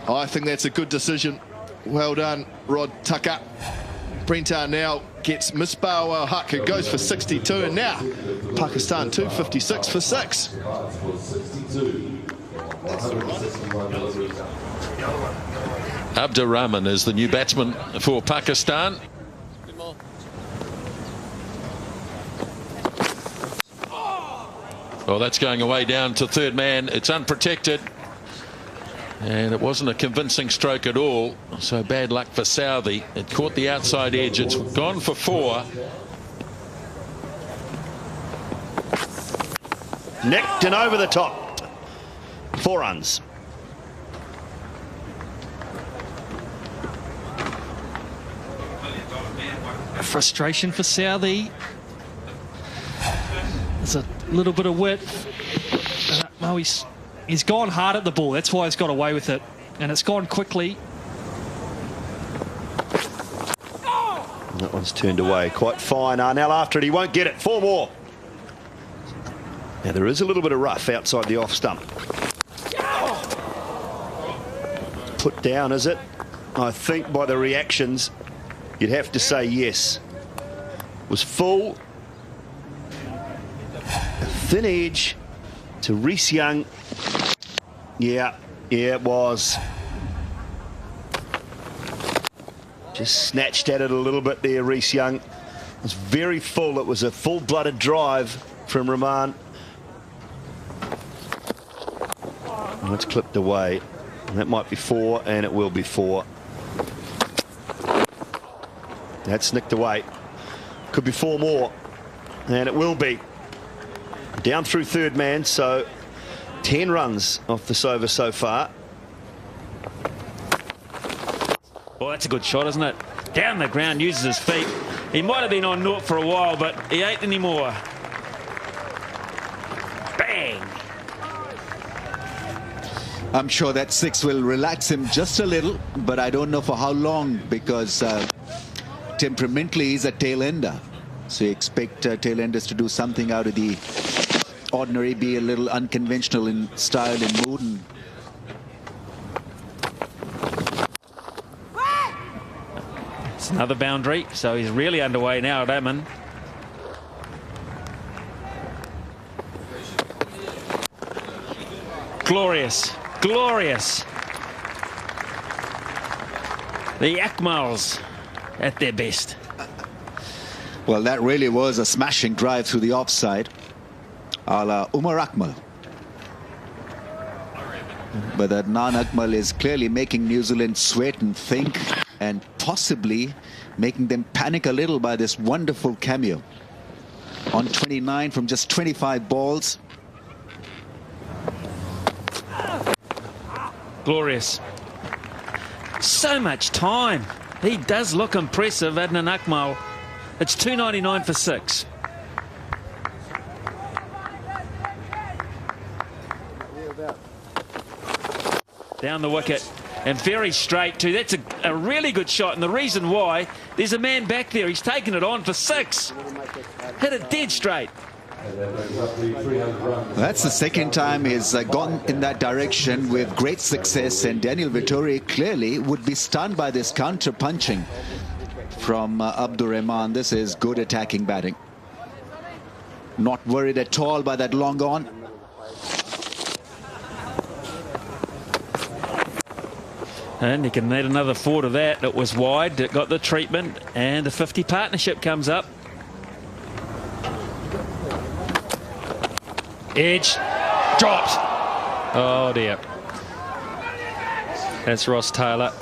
I think that's a good decision. Well done, Rod Tucker. Brent Arnell gets Misbah al Haq, who goes for 62, and now Pakistan 256 for 6. Abdur Rahman is the new batsman for Pakistan. Well, that's going away down to third man. It's unprotected. And it wasn't a convincing stroke at all. So bad luck for Southey. It caught the outside edge. It's gone for 4. Nicked and over the top. 4 runs. Frustration for Southey. There's a little bit of width. Well, he's gone hard at the ball. That's why he's got away with it. And it's gone quickly. That one's turned away. Quite fine. Arnell after it. He won't get it. 4 more. Now, there is a little bit of rough outside the off stump. Put down, is it? I think by the reactions, you'd have to say yes. Was full. A thin edge to Reece Young. Yeah, it was. Just snatched at it a little bit there, Reece Young. It was very full. It was a full-blooded drive from Rahman. And it's clipped away. And that might be 4, and it will be 4. That's nicked away. Could be 4 more. And it will be. Down through third man, so 10 runs off this over so far. Well, that's a good shot, isn't it? Down the ground, uses his feet. He might have been on naught for a while, but he ain't anymore. Bang! I'm sure that 6 will relax him just a little, but I don't know for how long, because temperamentally he's a tail ender. So you expect tail enders to do something out of the ordinary, be a little unconventional in style and mood. And it's another boundary, so he's really underway now at Ammon. Glorious, glorious. The Akmals at their best. well, that really was a smashing drive through the offside, a la Umar Akmal. But Adnan Akmal is clearly making New Zealand sweat and think, and possibly making them panic a little by this wonderful cameo. On 29 from just 25 balls. Glorious. So much time. He does look impressive, Adnan Akmal. It's 2.99 for 6. Down the wicket. And very straight too. That's a really good shot. And the reason why, there's a man back there. He's taken it on for 6. Hit it dead straight. That's the second time he's gone in that direction with great success, and Daniel Vettori clearly would be stunned by this counter punching from Abdur Rahman. This is good attacking batting. Not worried at all by that long on. And he can add another 4 to that. It was wide, it got the treatment, and the 50 partnership comes up. Edge dropped. Oh dear. That's Ross Taylor.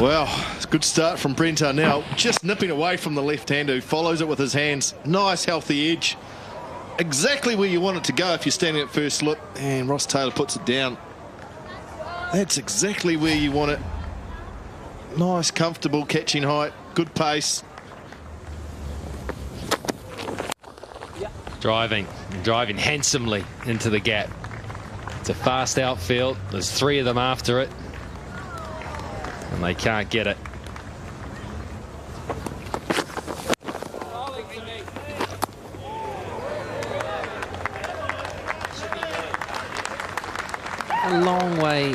Well, it's a good start from Brent Arnell. Just nipping away from the left-hander who follows it with his hands. Nice, healthy edge. Exactly where you want it to go if you're standing at first slip. And Ross Taylor puts it down. That's exactly where you want it. Nice, comfortable catching height. Good pace. Driving handsomely into the gap. It's a fast outfield. There's 3 of them after it. And they can't get it. A long way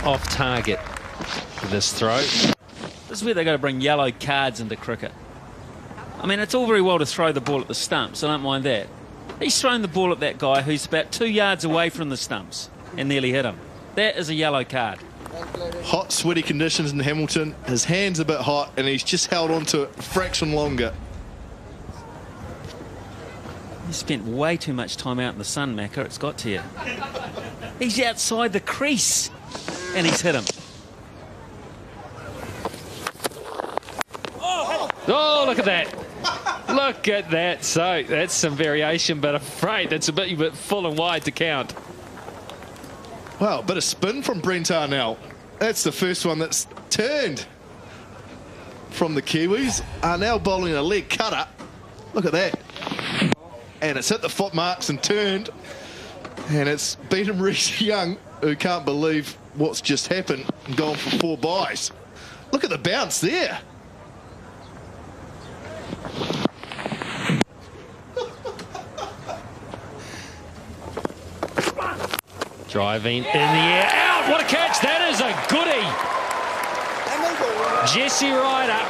off target for this throw. This is where they've got to bring yellow cards into cricket. I mean, it's all very well to throw the ball at the stumps. I don't mind that. He's thrown the ball at that guy who's about 2 yards away from the stumps and nearly hit him. That is a yellow card. Hot, sweaty conditions in Hamilton. His hand's a bit hot and he's just held on to it a fraction longer. He spent way too much time out in the sun, Macca. It's got to you. He's outside the crease and he's hit him. Oh, look at that. Look at that. So that's some variation, but I'm afraid that's a bit full and wide to count. Well, a bit of spin from Brent Arnell. That's the first one that's turned from the Kiwis. Arnell bowling a leg cutter. Look at that. And it's hit the foot marks and turned. And it's beaten Reece Young, who can't believe what's just happened, and gone for 4 byes. Look at the bounce there. Driving in the air. Out! What a catch. That is a goodie. Jesse Ryder,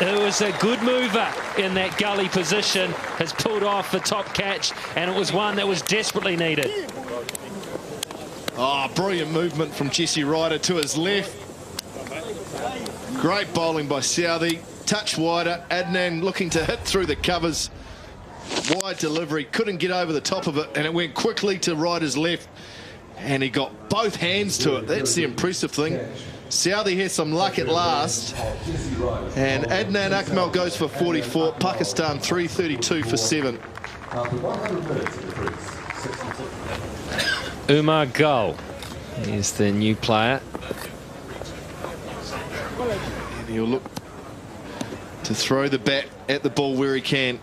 who was a good mover in that gully position, has pulled off the top catch, and it was one that was desperately needed. Oh, brilliant movement from Jesse Ryder to his left. Great bowling by Southey. Touch wider. Adnan looking to hit through the covers. Wide delivery. Couldn't get over the top of it, and it went quickly to Ryder's left. And he got both hands to it. That's the impressive thing. Southey has some luck at last. And Adnan Akmal goes for 44. Pakistan 332 for 7. Umar Gul is the new player. And he'll look to throw the bat at the ball where he can.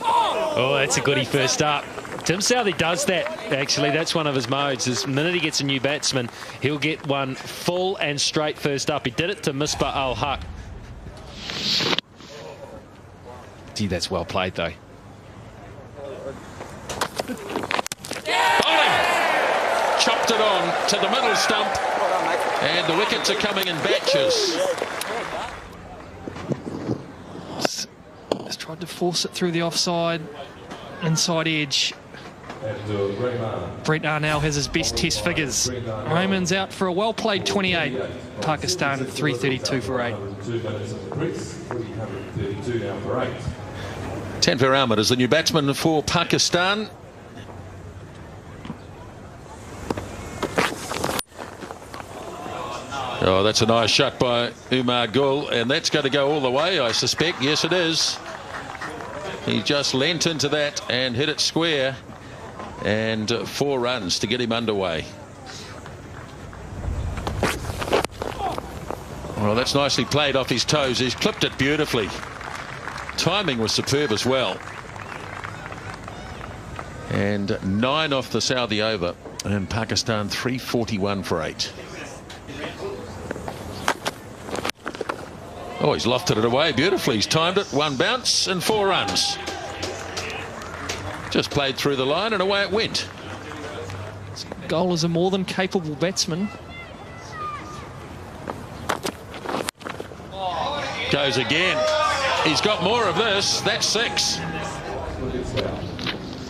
Oh, that's a goodie first up. Tim Southey does that, actually. That's one of his modes. The minute he gets a new batsman, he'll get one full and straight first up. He did it to Misbah Ul Haq Gee, that's well played, though. Bowling! Chopped it on to the middle stump. And the wickets are coming in batches. Just tried to force it through the offside, inside edge. Brent Arnell has his best test figures. Raymond's out for a well-played 28. Pakistan 332 for 8. Tanveer Ahmed is the new batsman for Pakistan. Oh, that's a nice shot by Umar Gul, and that's going to go all the way, I suspect. Yes, it is. He just leant into that and hit it square, and 4 runs to get him underway. Well, that's nicely played off his toes. He's clipped it beautifully. Timing was superb as well. And 9 off the Saudi over, and Pakistan 341 for 8. Oh, he's lofted it away beautifully. He's timed it. 1 bounce and 4 runs. Just played through the line and away it went. Goal is a more than capable batsman. Goes again. He's got more of this. That's 6.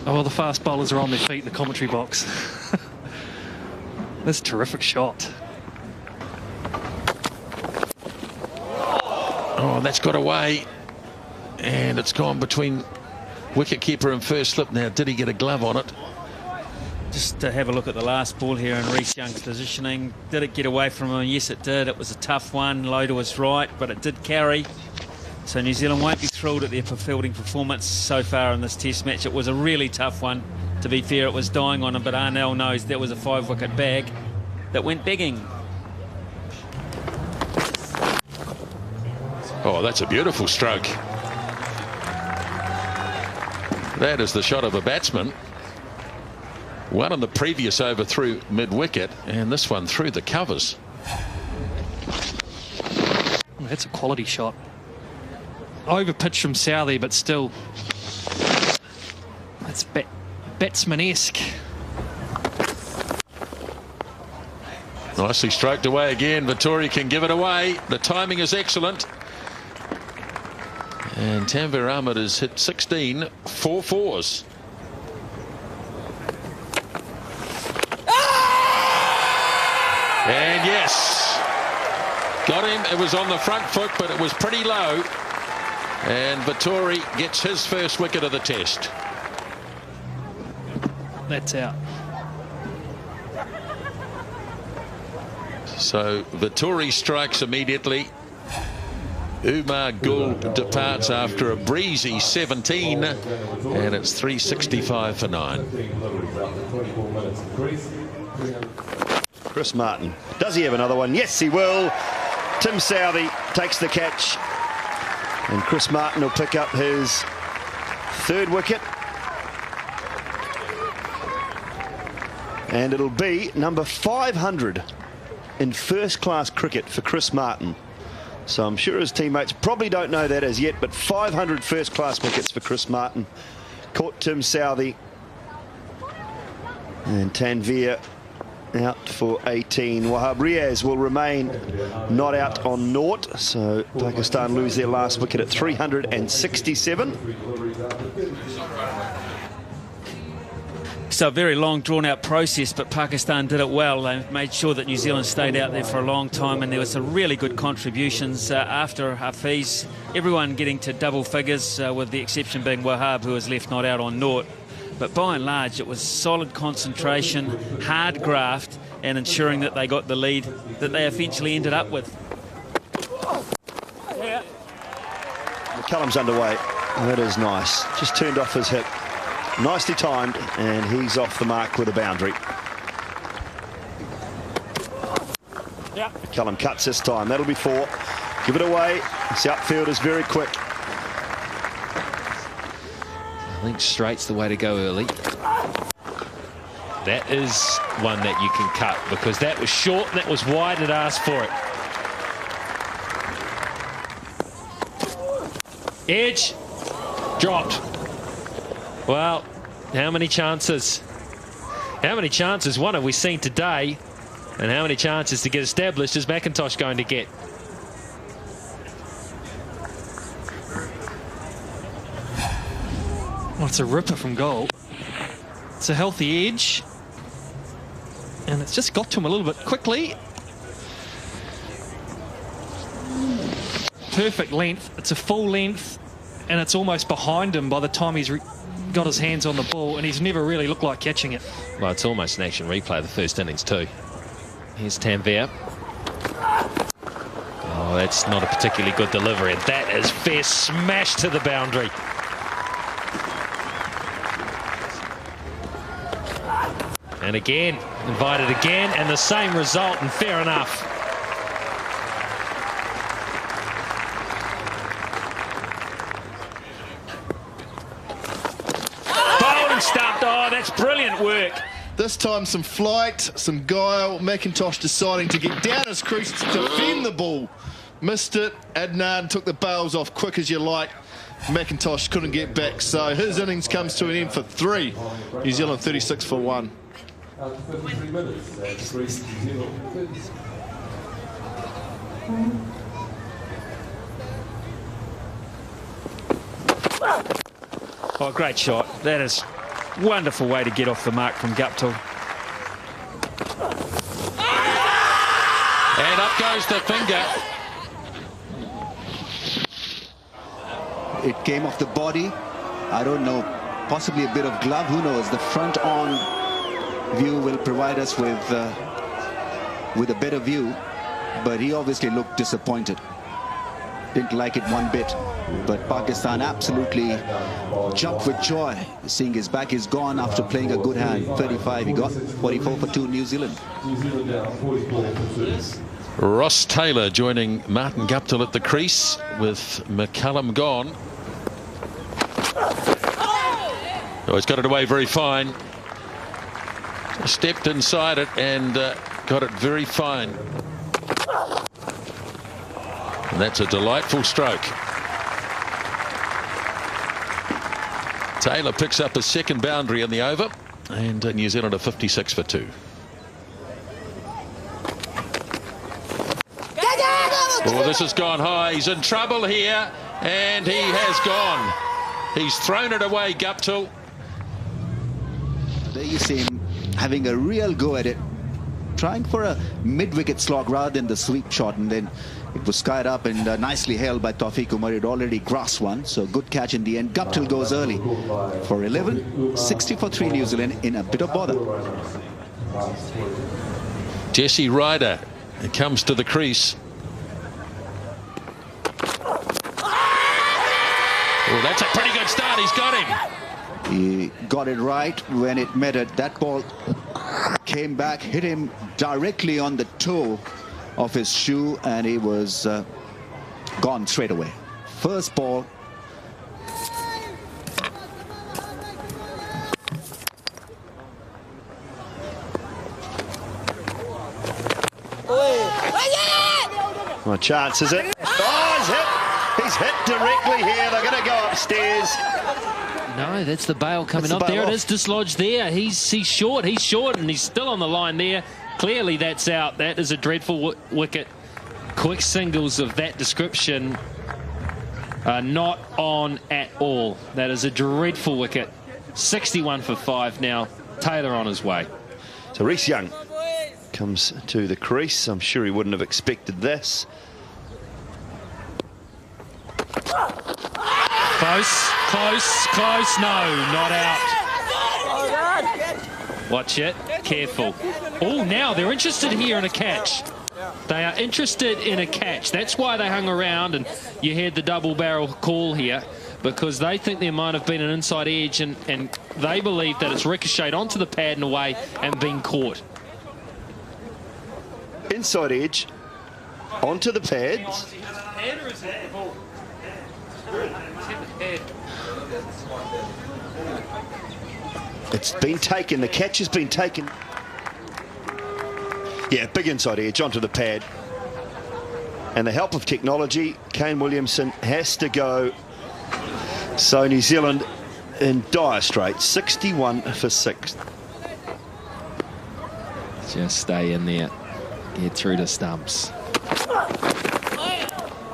Oh, the fast bowlers are on their feet in the commentary box. That's a terrific shot. Oh, that's got away. And it's gone between wicketkeeper and first slip. Now, did he get a glove on it? Just to have a look at the last ball here and Reece Young's positioning. Did it get away from him? Yes, it did. It was a tough one. Loader was right, but it did carry. So New Zealand won't be thrilled at their fielding performance so far in this test match. It was a really tough one. To be fair, it was dying on him, but Arnell knows that was a 5-wicket bag that went begging. Oh, that's a beautiful stroke. That is the shot of a batsman. One on the previous over through mid-wicket, and this one through the covers. That's a quality shot. Over pitch from Southey, but still, that's batsman-esque. Nicely stroked away again. Vettori can give it away. The timing is excellent. And Tanveer Ahmed has hit 16, 4 fours. And yes, got him. It was on the front foot, but it was pretty low. And Vettori gets his first wicket of the test. That's out. So Vettori strikes immediately. Umar Gul departs after a breezy 17, and it's 365 for 9. Chris Martin. Does he have another one? Yes, he will. Tim Southey takes the catch. And Chris Martin will pick up his 3rd wicket. And it'll be number 500 in first-class cricket for Chris Martin. So I'm sure his teammates probably don't know that as yet, but 500 first-class wickets for Chris Martin. Caught Tim Southey. And Tanveer out for 18. Wahab Riaz will remain not out on naught. So Pakistan lose their last wicket at 367. So a very long, drawn-out process, but Pakistan did it well. They made sure that New Zealand stayed out there for a long time, and there were some really good contributions after Hafiz. Everyone getting to double figures, with the exception being Wahab, who was left not out on naught. But by and large, it was solid concentration, hard graft, and ensuring that they got the lead that they eventually ended up with. McCullum's underway. That is nice. Just turned off his hip. Nicely timed, and he's off the mark with a boundary. Yeah. McCullum cuts this time. That'll be 4. Give it away. This outfield is very quick. I think straight's the way to go early. That is one that you can cut, because that was short and that was wide. It asked for it. Edge. Dropped. Well, how many chances? How many chances, one have we seen today? And how many chances to get established is McIntosh going to get? Well, it's a ripper from goal. It's a healthy edge. And it's just got to him a little bit quickly. Perfect length. It's a full length. And it's almost behind him by the time he's got his hands on the ball. And he's never really looked like catching it. Well, it's almost an action replay of the first innings too. Here's Tanvir. Oh, that's not a particularly good delivery. And that is fair smash to the boundary. And again, invited again, and the same result, and fair enough. Bowling stumped. Oh, that's brilliant work. This time some flight, some guile. McIntosh deciding to get down his crease to defend the ball. Missed it. Adnan took the bails off quick as you like. McIntosh couldn't get back, so his innings comes to an end for 3. New Zealand 36 for 1. After 33 minutes, and 3 New Zealand 30. Oh, great shot. That is wonderful way to get off the mark from Guptill. And up goes the finger. It came off the body. I don't know. Possibly a bit of glove. Who knows? The front on view will provide us with a better view. But he obviously looked disappointed. Didn't like it one bit. But Pakistan absolutely jumped with joy, seeing his back is gone after playing a good hand. 35, he got 44 for 2 New Zealand. New Zealand down 44 for 2. Ross Taylor joining Martin Guptill at the crease with McCullum gone. Oh, he's got it away very fine. Stepped inside it and got it very fine. And that's a delightful stroke. Taylor picks up a second boundary in the over, and New Zealand are 56 for 2. Oh, this has gone high. He's in trouble here, and he has gone. He's thrown it away, Guptill. There you see him having a real go at it, trying for a mid-wicket slog rather than the sweep shot, and then it was skied up and nicely held by Taufiq Umar. He'd already grasped one, so good catch in the end. Guptill goes early for 11, 60 for 3 New Zealand in a bit of bother. Jesse Ryder comes to the crease. Oh, that's a pretty good start. He's got him. He got it right when it met it. That ball came back, hit him directly on the toe of his shoe, and he was gone straight away. First ball. What chance is it? Oh, he's hit. He's hit directly here. They're going to go upstairs. No, that's the bail coming up. There it is, dislodged there. He's short, and he's still on the line there. Clearly that's out. That is a dreadful wicket. Quick singles of that description are not on at all. That is a dreadful wicket. 61 for 5 now. Taylor on his way. So Reece Young comes to the crease. I'm sure he wouldn't have expected this. Close, close, close. No, not out. Watch it. Careful. Oh, now they're interested here in a catch. They are interested in a catch. That's why they hung around, and you heard the double barrel call here, because they think there might have been an inside edge, and they believe that it's ricocheted onto the pad and away and been caught. Inside edge onto the pads. It's been taken. The catch has been taken. Yeah, big inside edge onto the pad. And the help of technology, Kane Williamson has to go So New Zealand in dire straits, 61 for 6th. Just stay in there. Get through the stumps.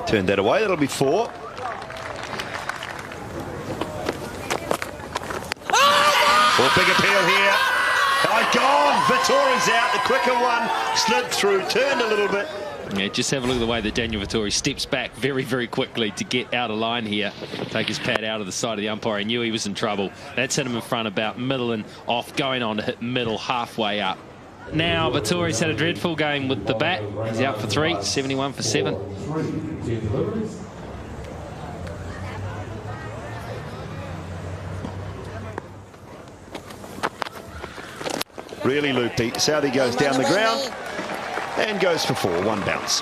Turn that away, that'll be 4. Oh, big appeal here. Oh, gone. Vittori's out. The quicker one slid through, turned a little bit. Yeah, just have a look at the way that Daniel Vittori steps back very, very quickly to get out of line here. Take his pad out of the side of the umpire. He knew he was in trouble. That's hit him in front about middle and off, going on to hit middle halfway up. Now Vittori's had a dreadful game with the bat. He's out for 3, 71 for 7. Really loopy. Southey goes down the ground and goes for 4. 1 bounce.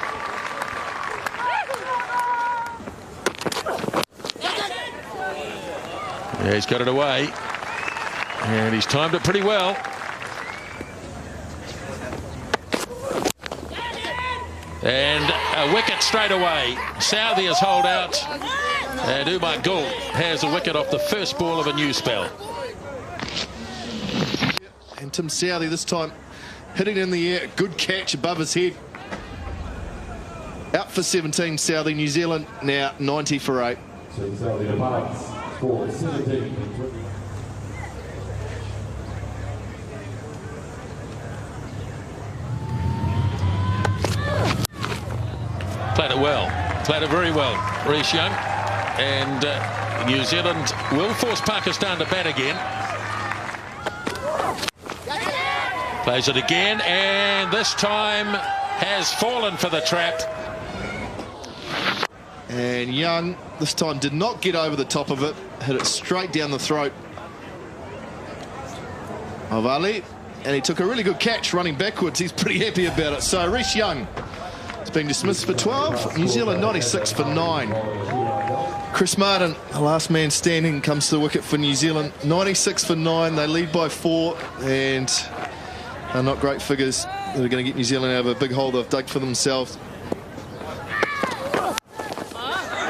Yeah, he's got it away. And he's timed it pretty well. And a wicket straight away. Southey has holed out. And Umar Gul has a wicket off the first ball of a new spell. And Tim Southey this time hitting in the air. Good catch above his head. Out for 17, Southey. New Zealand now 90 for 8. So Southey departs for 17. Played it well. Played it very well, Reece Young. And New Zealand will force Pakistan to bat again. Plays it again, and this time has fallen for the trap. And Young this time did not get over the top of it. Hit it straight down the throat of Ali. And he took a really good catch running backwards. He's pretty happy about it. So Reece Young has been dismissed for 12. New Zealand 96 for 9. Chris Martin, the last man standing, comes to the wicket for New Zealand. 96 for 9. They lead by 4. And not great figures that are going to get New Zealand out of a big hole they've dug for themselves.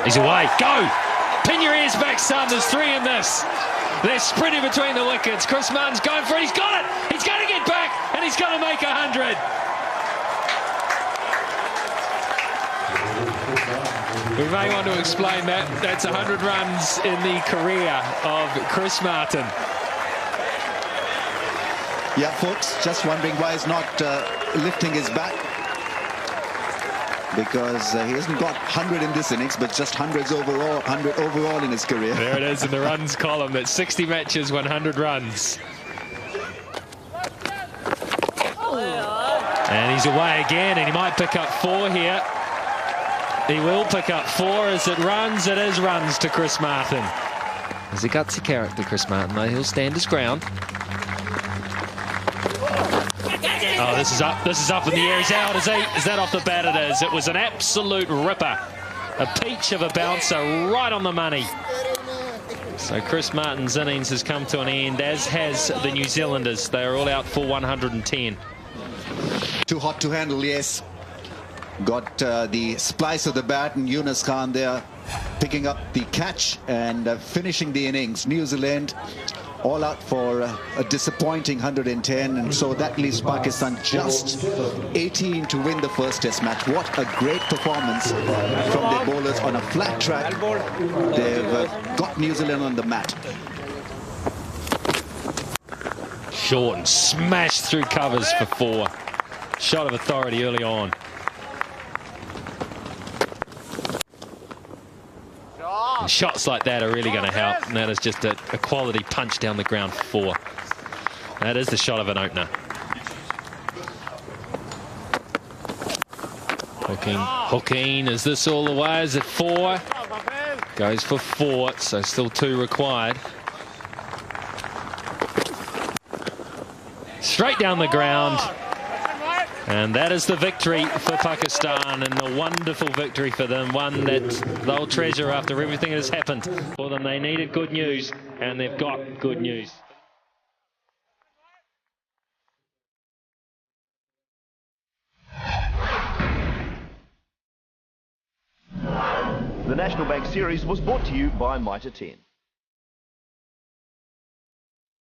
He's away. Go! Pin your ears back, son. There's 3 in this. They're sprinting between the wickets. Chris Martin's going for it. He's got it. He's going to get back, and he's going to make 100. We may want to explain that. That's 100 runs in the career of Chris Martin. Yeah, folks, just wondering why he's not lifting his bat. Because he hasn't got 100 in this innings, but just hundreds overall, 100 overall in his career. There it is in the runs column. That's 60 matches, 100 runs. And he's away again, and he might pick up 4 here. He will pick up 4 as it runs. It is runs to Chris Martin. He's a gutsy character, Chris Martin, though. He'll stand his ground. Oh, this is up in the air. He's out, is he? Is that off the bat? It is. It was an absolute ripper. A peach of a bouncer right on the money. So Chris Martin's innings has come to an end, as has the New Zealanders. They are all out for 110. Too hot to handle, yes. Got the splice of the bat, and Yunus Khan there picking up the catch and finishing the innings. New Zealand all out for a disappointing 110, and so that leaves Pakistan just 18 to win the first test match. What a great performance from their bowlers on a flat track. They've got New Zealand on the mat. Short and smashed through covers for 4. Shot of authority early on. And shots like that are really going to help, and that is just a quality punch down the ground for 4. That is the shot of an opener. Hooking, is this all the way? Is it 4? Goes for 4, so still 2 required. Straight down the ground. And that is the victory for Pakistan, and a wonderful victory for them, one that they'll treasure after everything that has happened for them. They needed good news, and they've got good news. The National Bank Series was brought to you by Mitre 10.